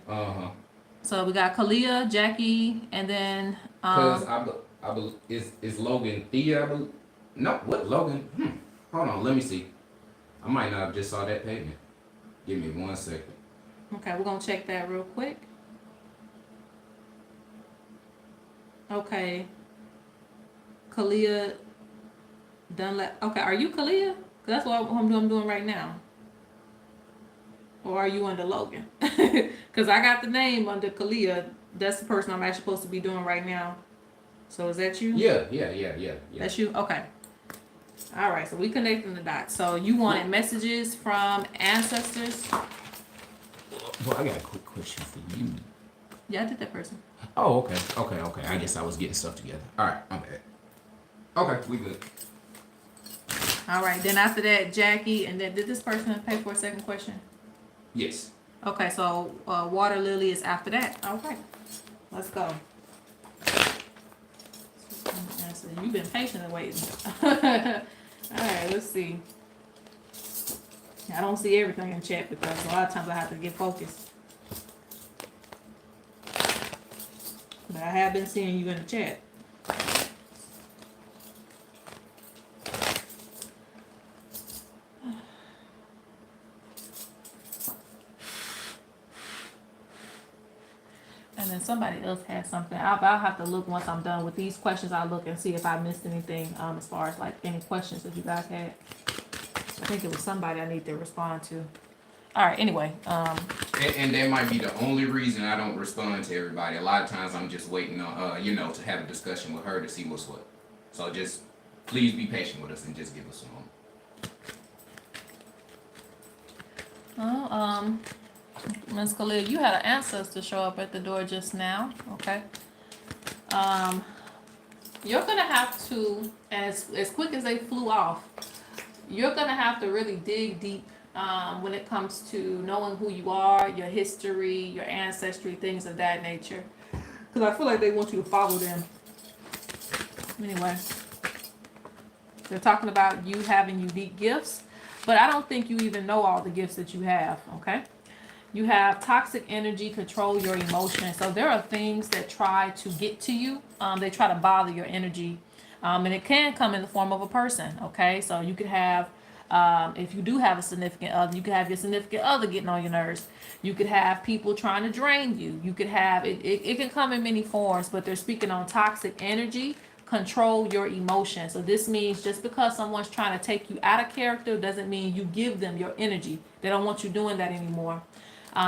So we got Kalia, Jackie, and then Because I believe is Logan Thea. No, what Logan? Hold on, let me see. I might not have just saw that payment. Give me 1 second. Okay, we're gonna check that real quick. Okay. Kalia Dunlap. Okay, are you Kalia? That's what I'm doing right now. Or are you under Logan? Because I got the name under Kalia. That's the person I'm actually supposed to be doing right now. So is that you? Yeah. That's you? Okay. All right. So we connecting the dots. So you wanted messages from ancestors? Well, I got a quick question for you. Yeah, I did that person. Oh, okay. I guess I was getting stuff together. All right, my bad. Okay, we good. All right. Then after that, Jackie. And then did this person pay for a second question? Yes. Okay. So Water Lily is after that. Okay. Let's go. You've been patiently waiting. All right. Let's see. I don't see everything in chat because a lot of times I have to get focused. But I have been seeing you in the chat. And then somebody else has something. I'll have to look once I'm done with these questions. I'll look and see if I missed anything as far as like any questions that you guys had. I think it was somebody I need to respond to. All right, anyway. And that might be the only reason I don't respond to everybody. A lot of times I'm just waiting on, to have a discussion with her to see what's what. So just please be patient with us and just give us a moment. Well, Ms. Khalil, you had an ancestor show up at the door just now, okay? You're gonna have to, as quick as they flew off, you're gonna have to really dig deep when it comes to knowing who you are, your history, your ancestry, things of that nature. Because I feel like they want you to follow them. Anyway, they're talking about you having unique gifts, but I don't think you even know all the gifts that you have, okay? You have toxic energy, control your emotions. So there are things that try to get to you. They try to bother your energy. And it can come in the form of a person, okay? So you could have, if you do have a significant other, you could have your significant other getting on your nerves. You could have people trying to drain you. You could have, it can come in many forms, but they're speaking on toxic energy, control your emotions. So this means just because someone's trying to take you out of character doesn't mean you give them your energy. They don't want you doing that anymore.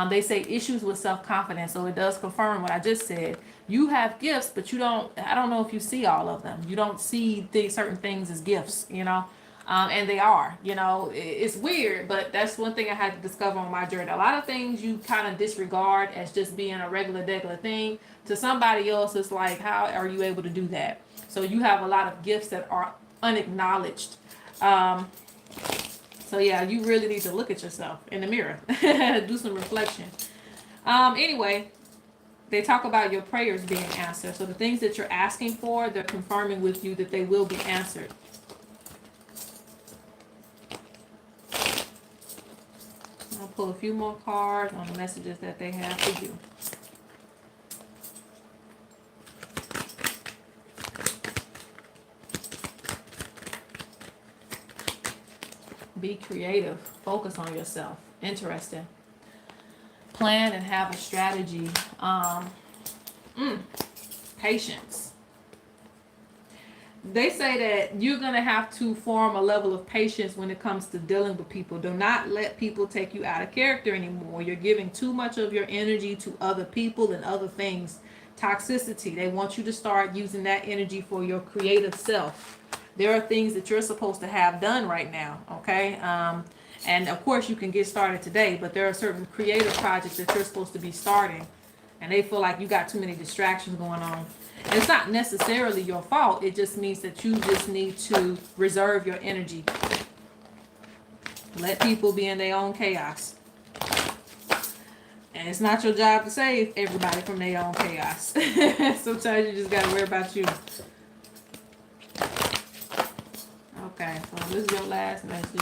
They say issues with self-confidence, so it does confirm what I just said. You have gifts, but I don't know if you see all of them. You don't see certain things as gifts, and they are, it's weird, but that's one thing I had to discover on my journey. A lot of things you kind of disregard as just being a regular thing. To somebody else, it's like, how are you able to do that? So you have a lot of gifts that are unacknowledged. So yeah, you really need to look at yourself in the mirror, do some reflection. Anyway, they talk about your prayers being answered. So the things that you're asking for, they're confirming with you that they will be answered. I'll pull a few more cards on the messages that they have for you. Be creative. Focus on yourself. Interesting. Plan and have a strategy. Patience. They say that you're going to have to form a level of patience when it comes to dealing with people. Do not let people take you out of character anymore. You're giving too much of your energy to other people and other things. Toxicity. They want you to start using that energy for your creative self. There are things that you're supposed to have done right now, okay? And of course you can get started today, but there are certain creative projects that you're supposed to be starting, and they feel like you got too many distractions going on. And it's not necessarily your fault. It just means that you just need to reserve your energy. Let people be in their own chaos. And it's not your job to save everybody from their own chaos. Sometimes you just got to worry about you. Okay, so this is your last message.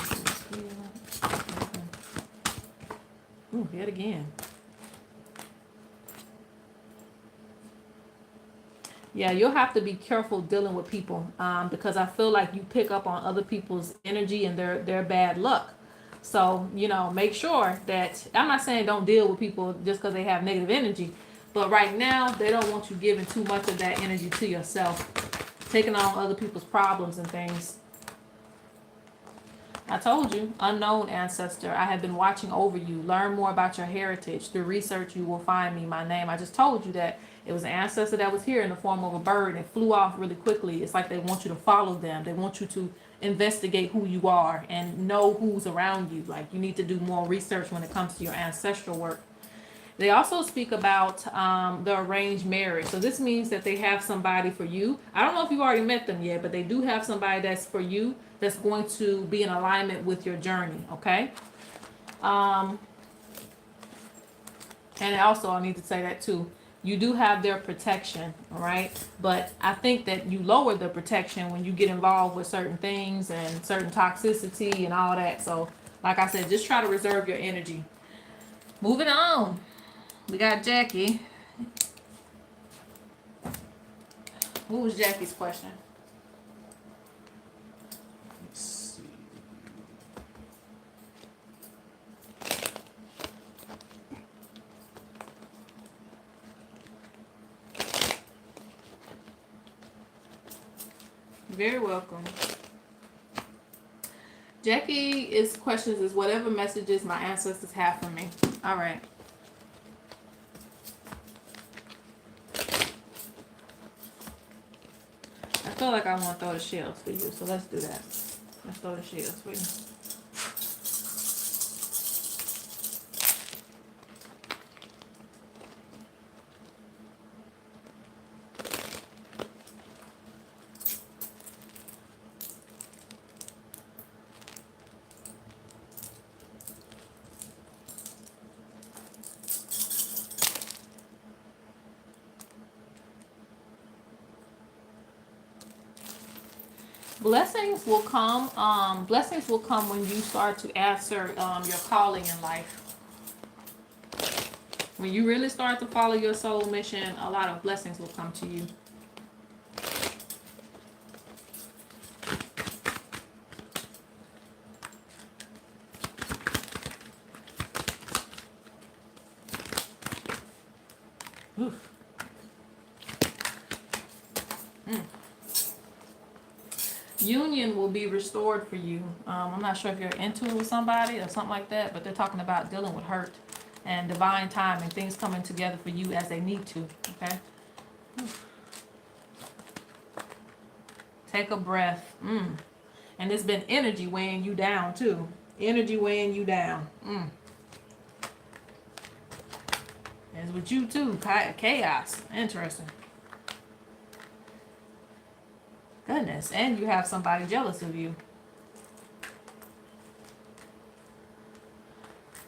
Ooh, yet again. Yeah, you'll have to be careful dealing with people because I feel like you pick up on other people's energy and their bad luck. So, make sure that, I'm not saying don't deal with people just because they have negative energy, but right now they don't want you giving too much of that energy to yourself, taking on other people's problems and things. I told you, unknown ancestor, I have been watching over you. Learn more about your heritage. Through research, you will find me, my name. I just told you that it was an ancestor that was here in the form of a bird and flew off really quickly. It's like they want you to follow them. They want you to investigate who you are and know who's around you. Like, you need to do more research when it comes to your ancestral work. They also speak about the arranged marriage. So this means that they have somebody for you. I don't know if you've already met them yet, but they do have somebody that's for you, that's going to be in alignment with your journey, okay? And also, I need to say that too. You do have their protection, all right? But I think that you lower the protection when you get involved with certain things and certain toxicity and all that. So, like I said, just try to reserve your energy. Moving on. We got Jackie. What was Jackie's question? Let's see. Very welcome. Jackie's questions is whatever messages my ancestors have for me. All right. I feel like I want to throw the shells for you, so let's do that. Let's throw the shells for you. Blessings will come. Blessings will come when you start to answer your calling in life. When you really start to follow your soul mission, a lot of blessings will come to you. Oof. Union will be restored for you. I'm not sure if you're into it with somebody or something like that, but they're talking about dealing with hurt and divine timing, things coming together for you as they need to, okay? Take a breath. And there's been energy weighing you down too. Energy weighing you down. It's with you too. Chaos. Interesting. Goodness. And you have somebody jealous of you.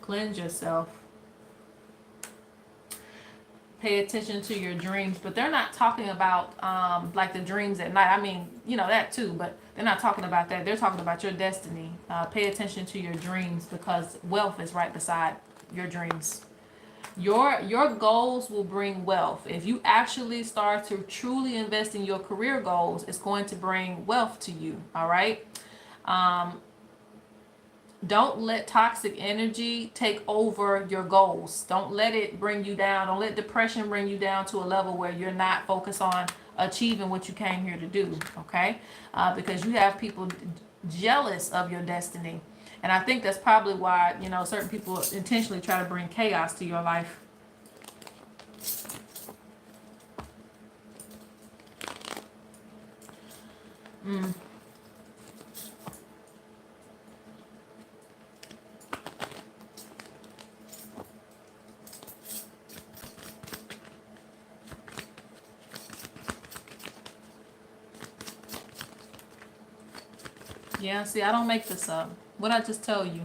Cleanse yourself. Pay attention to your dreams, but they're not talking about like the dreams at night. I mean, you know, that too, but they're not talking about that. They're talking about your destiny. Pay attention to your dreams, because wealth is right beside your dreams. Your goals will bring wealth. If you actually start to truly invest in your career goals, it's going to bring wealth to you. All right. Don't let toxic energy take over your goals. Don't let it bring you down. Don't let depression bring you down to a level where you're not focused on achieving what you came here to do. Okay. Because you have people jealous of your destiny. And I think that's probably why, you know, certain people intentionally try to bring chaos to your life. Yeah, see, I don't make this up. What I just tell you?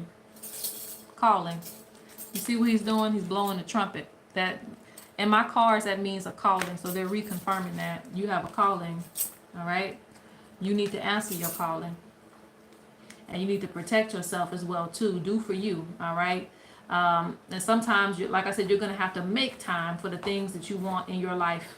Calling. You see what he's doing? He's blowing the trumpet. That in my cards, that means a calling. So they're reconfirming that you have a calling. All right. You need to answer your calling, and you need to protect yourself as well too. Do for you. All right. And sometimes, like I said, you're gonna have to make time for the things that you want in your life.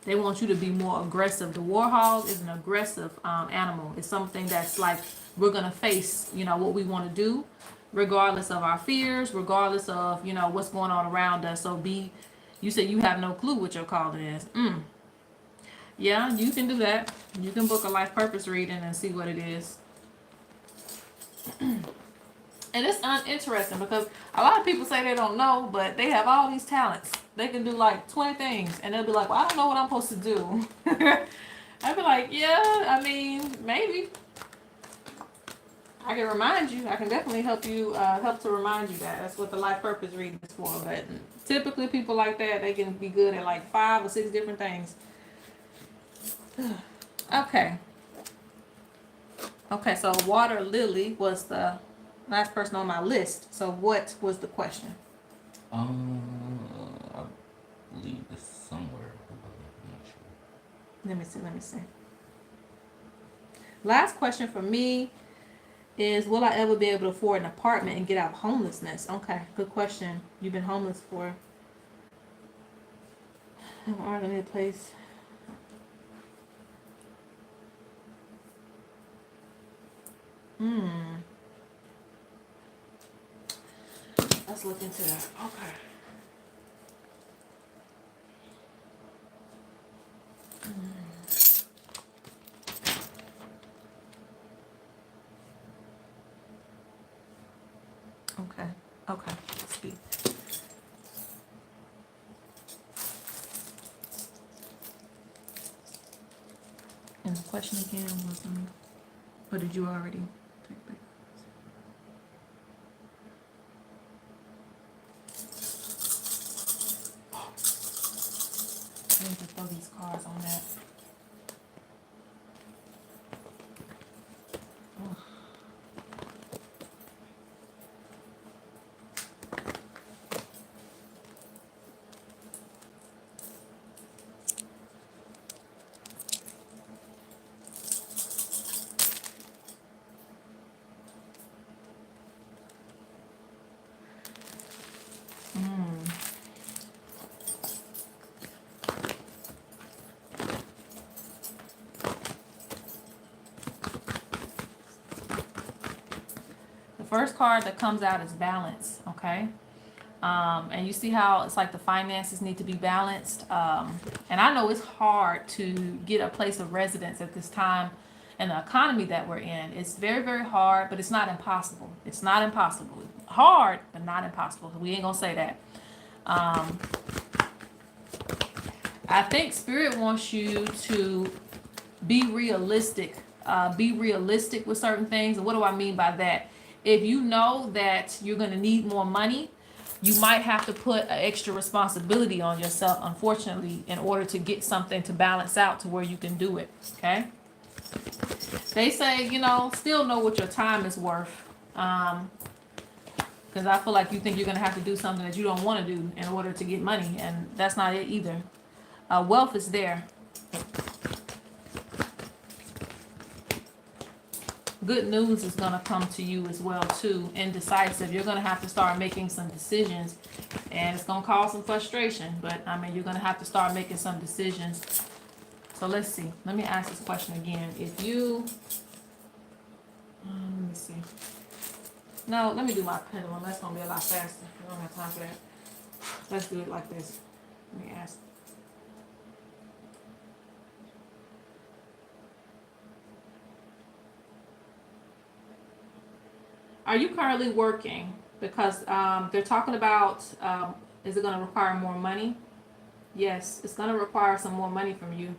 They want you to be more aggressive. The warhog is an aggressive animal. It's something that's like, we're going to face, you know, what we want to do, regardless of our fears, regardless of, you know, what's going on around us. So you said you have no clue what your calling is. Yeah, you can do that. You can book a life purpose reading and see what it is. And it's uninteresting because a lot of people say they don't know, but they have all these talents. They can do like 20 things, and they'll be like, well, I don't know what I'm supposed to do. I'd be like, yeah, I mean, maybe. I can remind you. I can definitely help you, help to remind you that. That's what the life purpose reading is for. But typically people like that, they can be good at like 5 or 6 different things. Okay. Okay, so water lily was the last person on my list. So what was the question? I believe it's somewhere. I'm not sure. Let me see. Last question for me is, will I ever be able to afford an apartment and get out of homelessness? Okay, good question. You've been homeless for I need a place. Let's look into that. Okay. Okay. Okay. Let's see. And the question again was, or did you already take that? I need to throw these cards on that. The first card that comes out is balance, okay? And you see how it's like the finances need to be balanced. And I know it's hard to get a place of residence at this time and the economy that we're in. It's very, very hard, but it's not impossible. It's not impossible. Hard, but not impossible. We ain't gonna say that. I think Spirit wants you to be realistic. Be realistic with certain things. And what do I mean by that? If you know that you're going to need more money, you might have to put an extra responsibility on yourself, unfortunately, in order to get something to balance out to where you can do it. Okay? They say, still know what your time is worth. Because I feel like you think you're going to have to do something that you don't want to do in order to get money. And that's not it either. Wealth is there. Good news is going to come to you as well too. Indecisive. You're going to have to start making some decisions, and it's going to cause some frustration, but I mean, you're going to have to start making some decisions. So let's see. Let me ask this question again. If you let me see. No, let me do my pendulum. That's going to be a lot faster. I don't have time for that. Let's do it like this. Let me ask. Are you currently working? Because they're talking about, is it going to require more money? Yes, it's going to require some more money from you.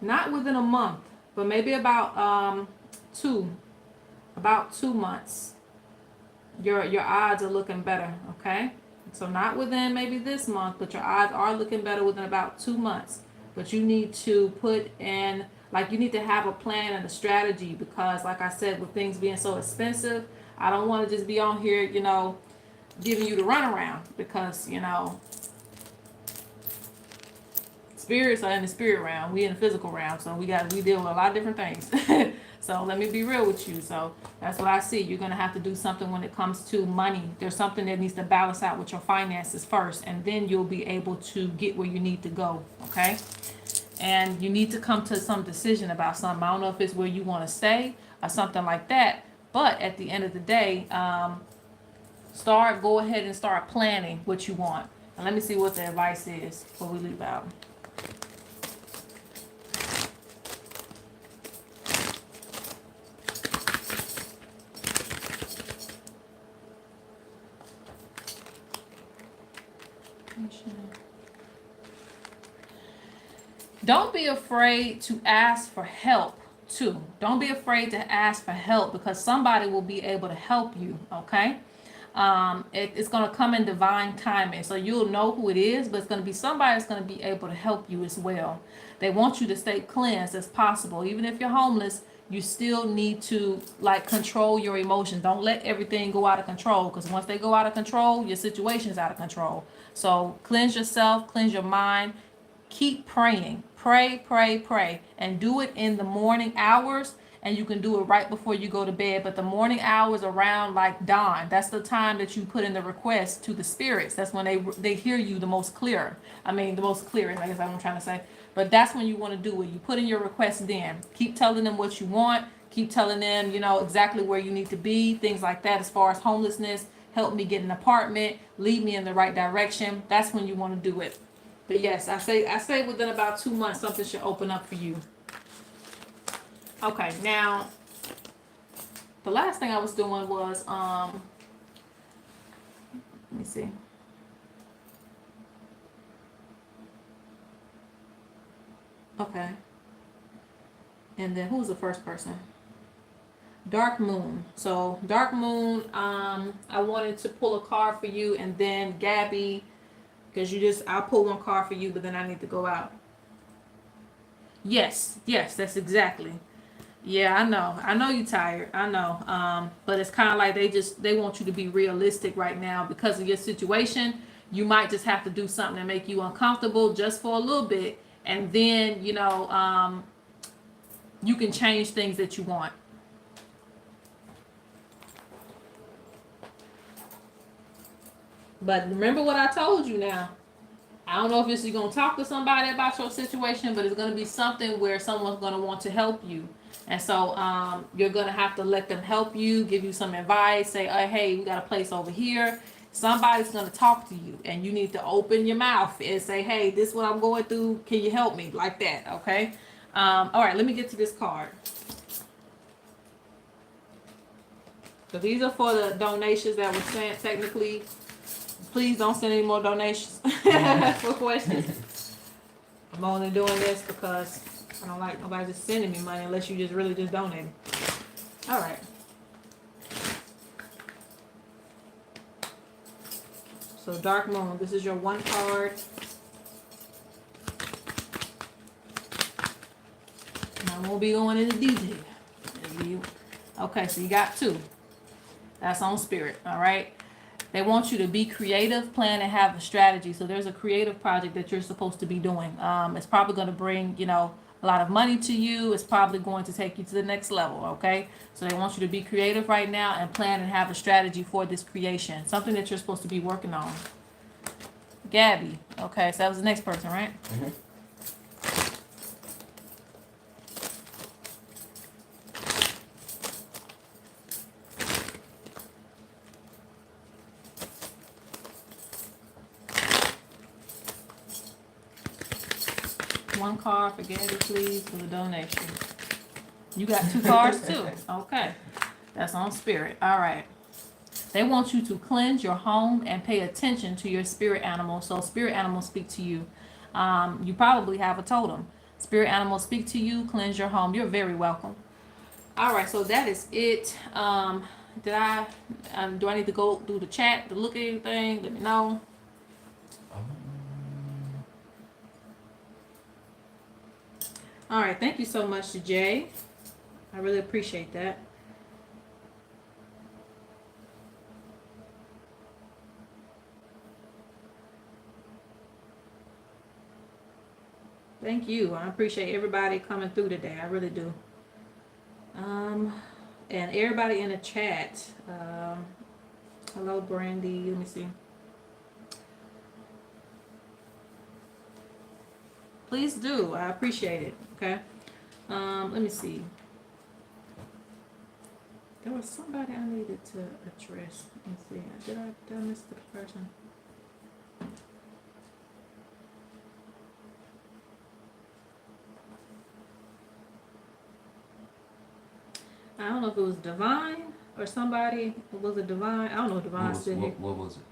Not within a month, but maybe about 2 months. Your odds are looking better, okay? So not within maybe this month, but your odds are looking better within about 2 months. But you need to put in, like, you need to have a plan and a strategy, because like I said, with things being so expensive, I don't want to just be on here, giving you the runaround, because, spirits are in the spirit realm. We in the physical realm, so we deal with a lot of different things. So let me be real with you. So that's what I see. You're going to have to do something when it comes to money. There's something that needs to balance out with your finances first, and then you'll be able to get where you need to go. Okay. and you need to come to some decision about something. I don't know if it's where you want to stay or something like that, but at the end of the day, go ahead and start planning what you want. And let me see what the advice is before we leave out. Don't be afraid to ask for help too. Don't be afraid to ask for help, because somebody will be able to help you, okay? It's going to come in divine timing. So you'll know who it is, but it's going to be somebody that's going to be able to help you as well. They want you to stay cleansed as possible. Even if you're homeless, you still need to like control your emotions. Don't let everything go out of control, because once they go out of control, your situation is out of control. So cleanse yourself, cleanse your mind. Keep praying. Pray, and do it in the morning hours, and you can do it right before you go to bed. But the morning hours around like dawn, that's the time that you put in the request to the spirits. That's when they hear you the most clear. I mean, the most clear, I guess that's what I'm trying to say. But that's when you want to do it. You put in your request then. Keep telling them what you want. Keep telling them, exactly where you need to be, things like that. As far as homelessness, help me get an apartment, lead me in the right direction. That's when you want to do it. But yes, I say within about 2 months something should open up for you. Okay, now the last thing I was doing was let me see. Okay. And then who's the first person? Dark Moon. So Dark Moon, I wanted to pull a card for you, and then Gabby, because I'll pull one card for you, but then I need to go out. Yes, that's exactly. Yeah, I know you're tired. I know. But it's kind of like they want you to be realistic right now because of your situation. You might just have to do something to make you uncomfortable just for a little bit, and then you can change things that you want. But remember what I told you now. I don't know if you're going to talk to somebody about your situation, but it's going to be something where someone's going to want to help you. And so you're going to have to let them help you, give you some advice, say, oh, hey, we got a place over here. Somebody's going to talk to you, and you need to open your mouth and say, hey, this is what I'm going through. Can you help me? Like that, okay? All right, let me get to this card. So these are for the donations that were sent technically. Please don't send any more donations for questions. I'm only doing this because I don't like nobody just sending me money unless you just really just donate. All right. So Dark Moon, this is your one card. And I won't be going into detail. Okay, so you got two. That's on Spirit, all right? They want you to be creative, plan, and have a strategy. So there's a creative project that you're supposed to be doing. It's probably going to bring, a lot of money to you. It's probably going to take you to the next level, okay? So they want you to be creative right now and plan and have a strategy for this creation. Something that you're supposed to be working on. Gabby. Okay, so that was the next person, right? Mm-hmm. One card for Gabby, please, for the donation. You got two cards too. Okay. That's on Spirit. All right. They want you to cleanse your home and pay attention to your spirit animals. So spirit animals speak to you. You probably have a totem. Spirit animals speak to you. Cleanse your home. You're very welcome. All right. So that is it. Do I need to go do the chat to look at anything? Let me know. All right. Thank you so much, Jay. I really appreciate that. Thank you. I appreciate everybody coming through today. I really do. And everybody in the chat. Hello, Brandy. Let me see. please do. I appreciate it. Okay. Let me see. There was somebody I needed to address. Let me see. Did I miss the person? I don't know if it was Divine or somebody. Was it Divine? I don't know if Divine's still here. What was it?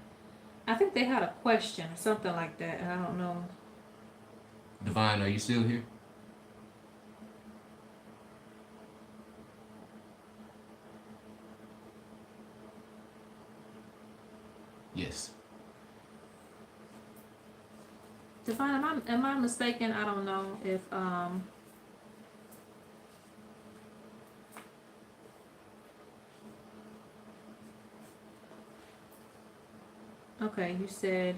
I think they had a question or something like that, and I don't know. Divine, are you still here? Yes. Divine, am I mistaken? I don't know if okay, you said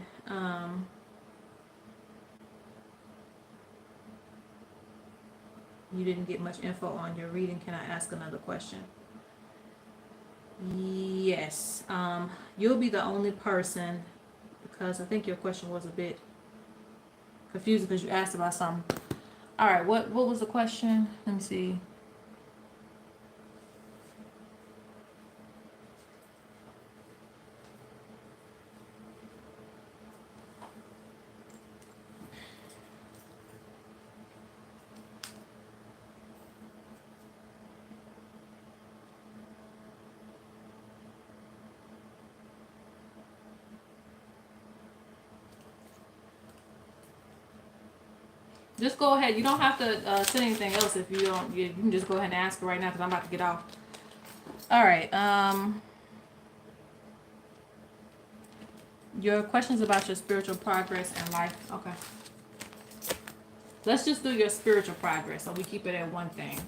you didn't get much info on your reading. Can I ask another question? Yes. You'll be the only person, because I think your question was a bit confusing because you asked about something. All right, what was the question? Let me see. Just go ahead. You don't have to send anything else if you don't. You can just go ahead and ask her right now because I'm about to get off. All right. Your questions about your spiritual progress and life. Okay. Let's just do your spiritual progress, so we keep it at one thing.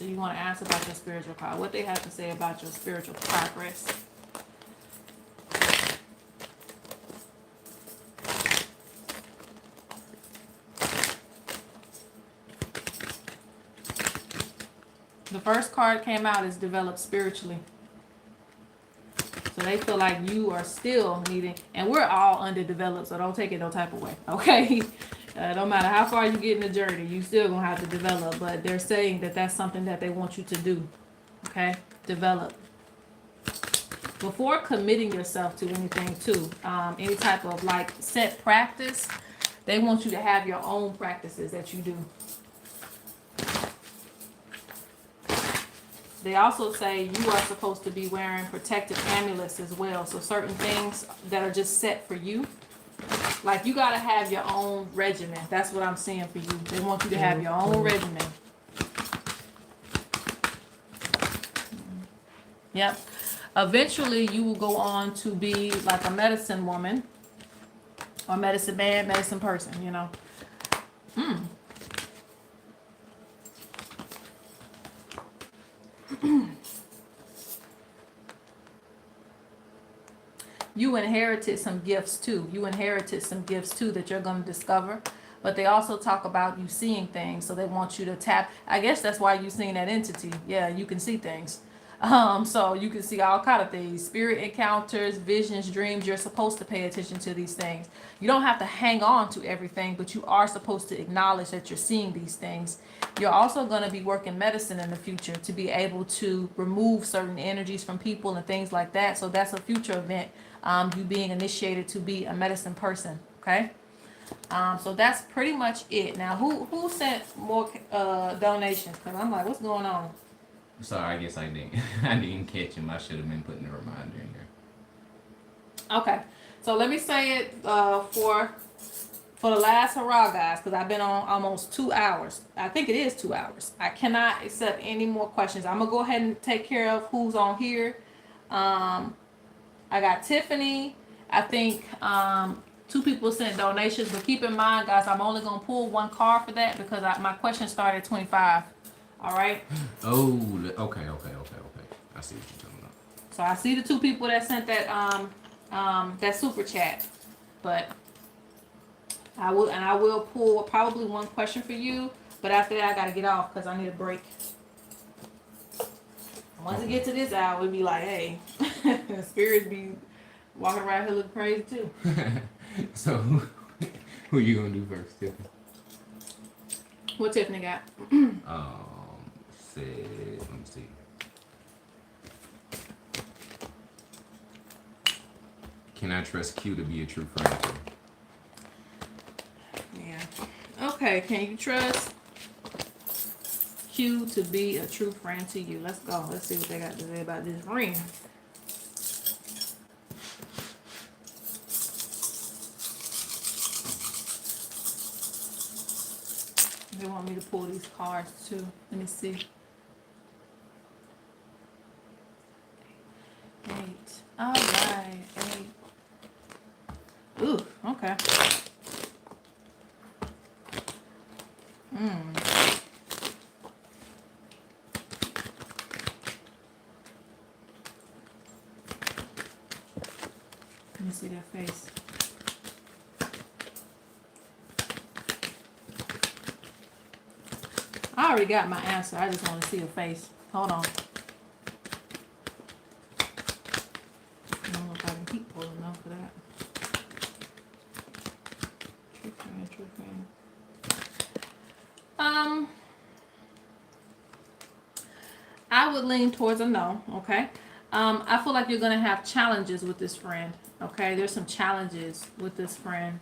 You want to ask about your spiritual progress. What they have to say about your spiritual progress. The first card came out is develop spiritually. So they feel like you are still needing, and we're all underdeveloped, so don't take it no type of way, okay? No matter how far you get in the journey, you still gonna have to develop, but they're saying that that's something that they want you to do, okay? Develop. Before committing yourself to anything too, any type of like set practice, they want you to have your own practices that you do. They also say you are supposed to be wearing protective amulets as well. So certain things that are just set for you. Like you got to have your own regimen. That's what I'm seeing for you. They want you to have your own regimen. Yep. Eventually you will go on to be like a medicine woman. Or medicine man, medicine person, you know. You inherited some gifts too. You inherited some gifts too that you're going to discover. But they also talk about you seeing things. So they want you to tap. I guess that's why you're seeing that entity. Yeah, you can see things. So you can see all kind of things. Spirit encounters, visions, dreams. You're supposed to pay attention to these things. You don't have to hang on to everything, but you are supposed to acknowledge that you're seeing these things. You're also going to be working medicine in the future to be able to remove certain energies from people and things like that. So that's a future event. You being initiated to be a medicine person. Okay. So that's pretty much it. Now, who sent more donations? Because I'm like, what's going on? Sorry, I guess I didn't. I didn't catch him. I should have been putting a reminder in there. Okay. So let me say it for the last hurrah, guys, because I've been on almost 2 hours. I think it is 2 hours. I cannot accept any more questions. I'm gonna go ahead and take care of who's on here. I got Tiffany. I think 2 people sent donations, but keep in mind, guys, I'm only gonna pull 1 card for that because my question started at 25. All right. Oh, okay. I see what you're talking about. So I see the 2 people that sent that super chat, but I will pull probably 1 question for you, but after that I gotta get off because I need a break. Once it get to this hour, it'd be like, hey, spirits be walking around here looking crazy too. So who you gonna do first, Tiffany? What Tiffany got? Said, let me see. Can I trust Q to be a true friend? Yeah. Okay. Can you trust Q to be a true friend to you? Let's go. Let's see what they got to say about this ring. They want me to pull these cards too. Let me see. 8. All right. 8. Ooh. Okay. Let me see their face. I already got my answer. I just want to see your face. Hold on. I don't know if I can keep pulling enough for that. True friend, true friend. I would lean towards a no, okay? I feel like you're going to have challenges with this friend, okay? There's some challenges with this friend.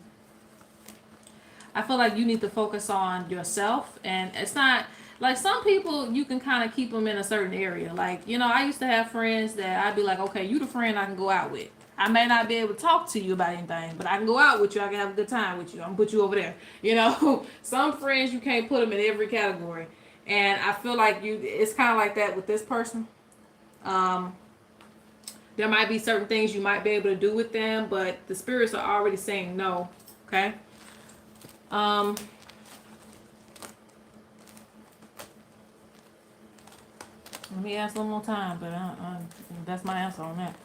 I feel like you need to focus on yourself, and it's not like some people you can kind of keep them in a certain area. Like, you know, I used to have friends that I'd be like, okay, you the friend I can go out with. I may not be able to talk to you about anything, but I can go out with you. I can have a good time with you. I'm gonna put you over there. You know, some friends you can't put them in every category, and I feel like it's kind of like that with this person. There might be certain things you might be able to do with them, but the spirits are already saying no. Okay. Let me ask one more time, but that's my answer on that.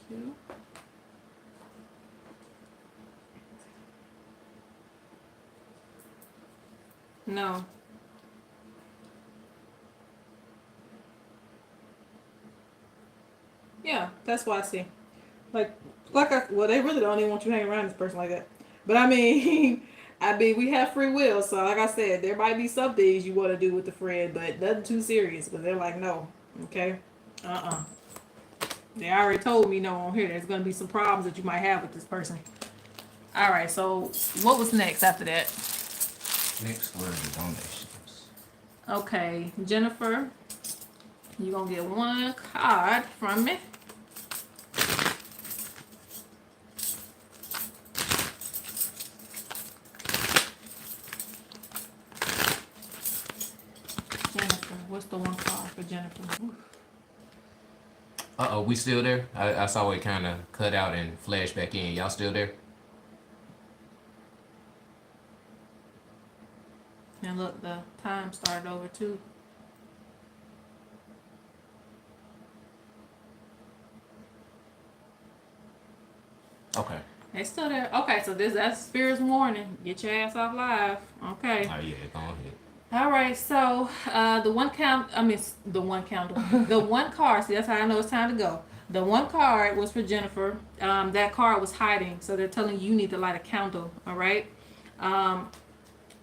Two. No. Yeah, that's what I see. Well, they really don't even want you hanging around this person like that. But I mean, we have free will, so like I said, there might be some things you want to do with the friend, but nothing too serious. But they're like, no, okay, They already told me no on here. There's gonna be some problems that you might have with this person. All right, so what was next after that? Next word is donations. Okay, Jennifer, you're gonna get one card from me. Jennifer, what's the one card for Jennifer? We still there? I saw it kind of cut out and flash back in. Y'all still there? And look, the time started over too. Okay. They still there. Okay, so that's Spirit's warning. Get your ass off live. Okay. Oh yeah, go ahead. All right, so the one card. See, that's how I know it's time to go. The one card was for Jennifer. That card was hiding, so they're telling you need to light a candle. All right.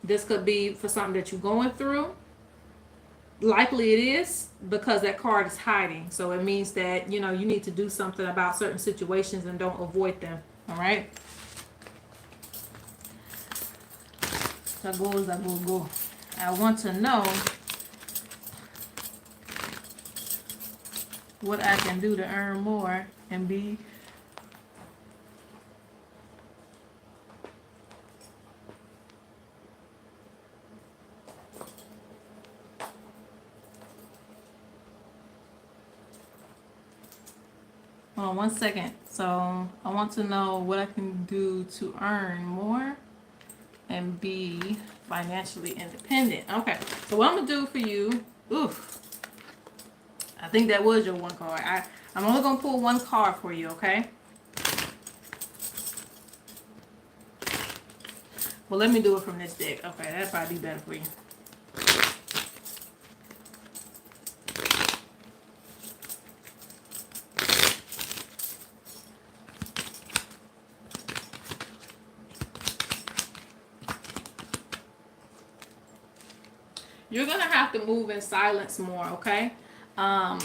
This could be for something that you're going through. Likely it is because that card is hiding, so it means that you need to do something about certain situations and don't avoid them. All right. Go. I want to know what I can do to earn more and be hold on 1 second. So I want to know what I can do to earn more and be financially independent. Okay, so what I'm gonna do for you, I think that was your one card. I'm only gonna pull one card for you, okay? Well, let me do it from this deck. Okay, that'd probably be better for you. You're gonna have to move in silence more, okay? I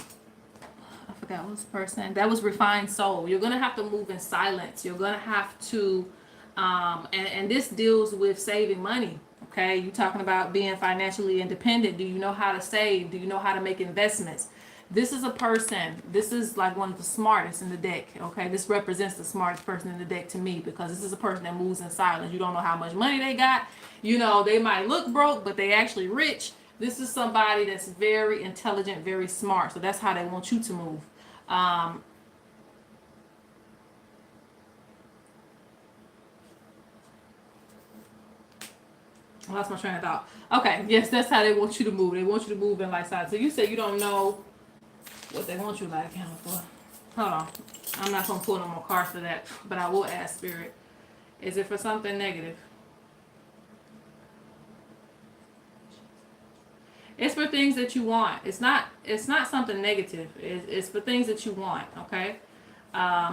forgot what's the person. That was refined soul. You're gonna have to move in silence. You're gonna have to, and this deals with saving money. Okay, you talking about being financially independent. Do you know how to save? Do you know how to make investments? This is a person. This is like one of the smartest in the deck. Okay, this represents the smartest person in the deck to me because this is a person that moves in silence. You don't know how much money they got. You know, they might look broke, but they actually rich. This is somebody that's very intelligent, very smart. So that's how they want you to move. Um, I lost my train of thought. Okay, yes, that's how they want you to move. They want you to move in like side. So you said you don't know what they want you to light a candle for. Hold on. I'm not gonna pull no more cards for that, but I will ask Spirit. Is it for something negative? It's for things that you want. It's not something negative. It's for things that you want, okay?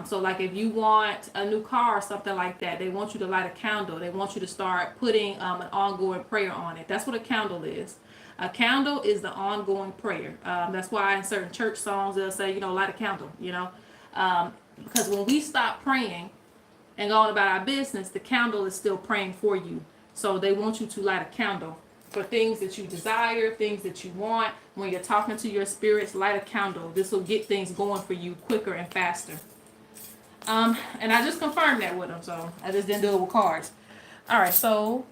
So like if you want a new car or something like that, they want you to light a candle. They want you to start putting an ongoing prayer on it. That's what a candle is. A candle is the ongoing prayer. That's why in certain church songs they'll say, you know, light a candle, you know. Because when we stop praying and going about our business, the candle is still praying for you. So they want you to light a candle for things that you desire, things that you want. When you're talking to your spirits, light a candle. This will get things going for you quicker and faster. And I just confirmed that with them, so I just didn't do it with cards. All right, so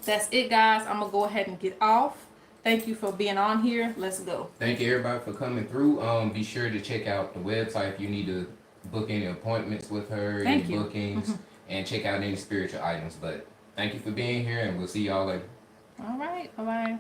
that's it, guys. I'm gonna go ahead and get off. Thank you for being on here. Let's go. Thank you everybody for coming through. Be sure to check out the website if you need to book any appointments with her, Thank any you. bookings, and check out any spiritual items. But thank you for being here, and we'll see y'all later. All right, bye bye.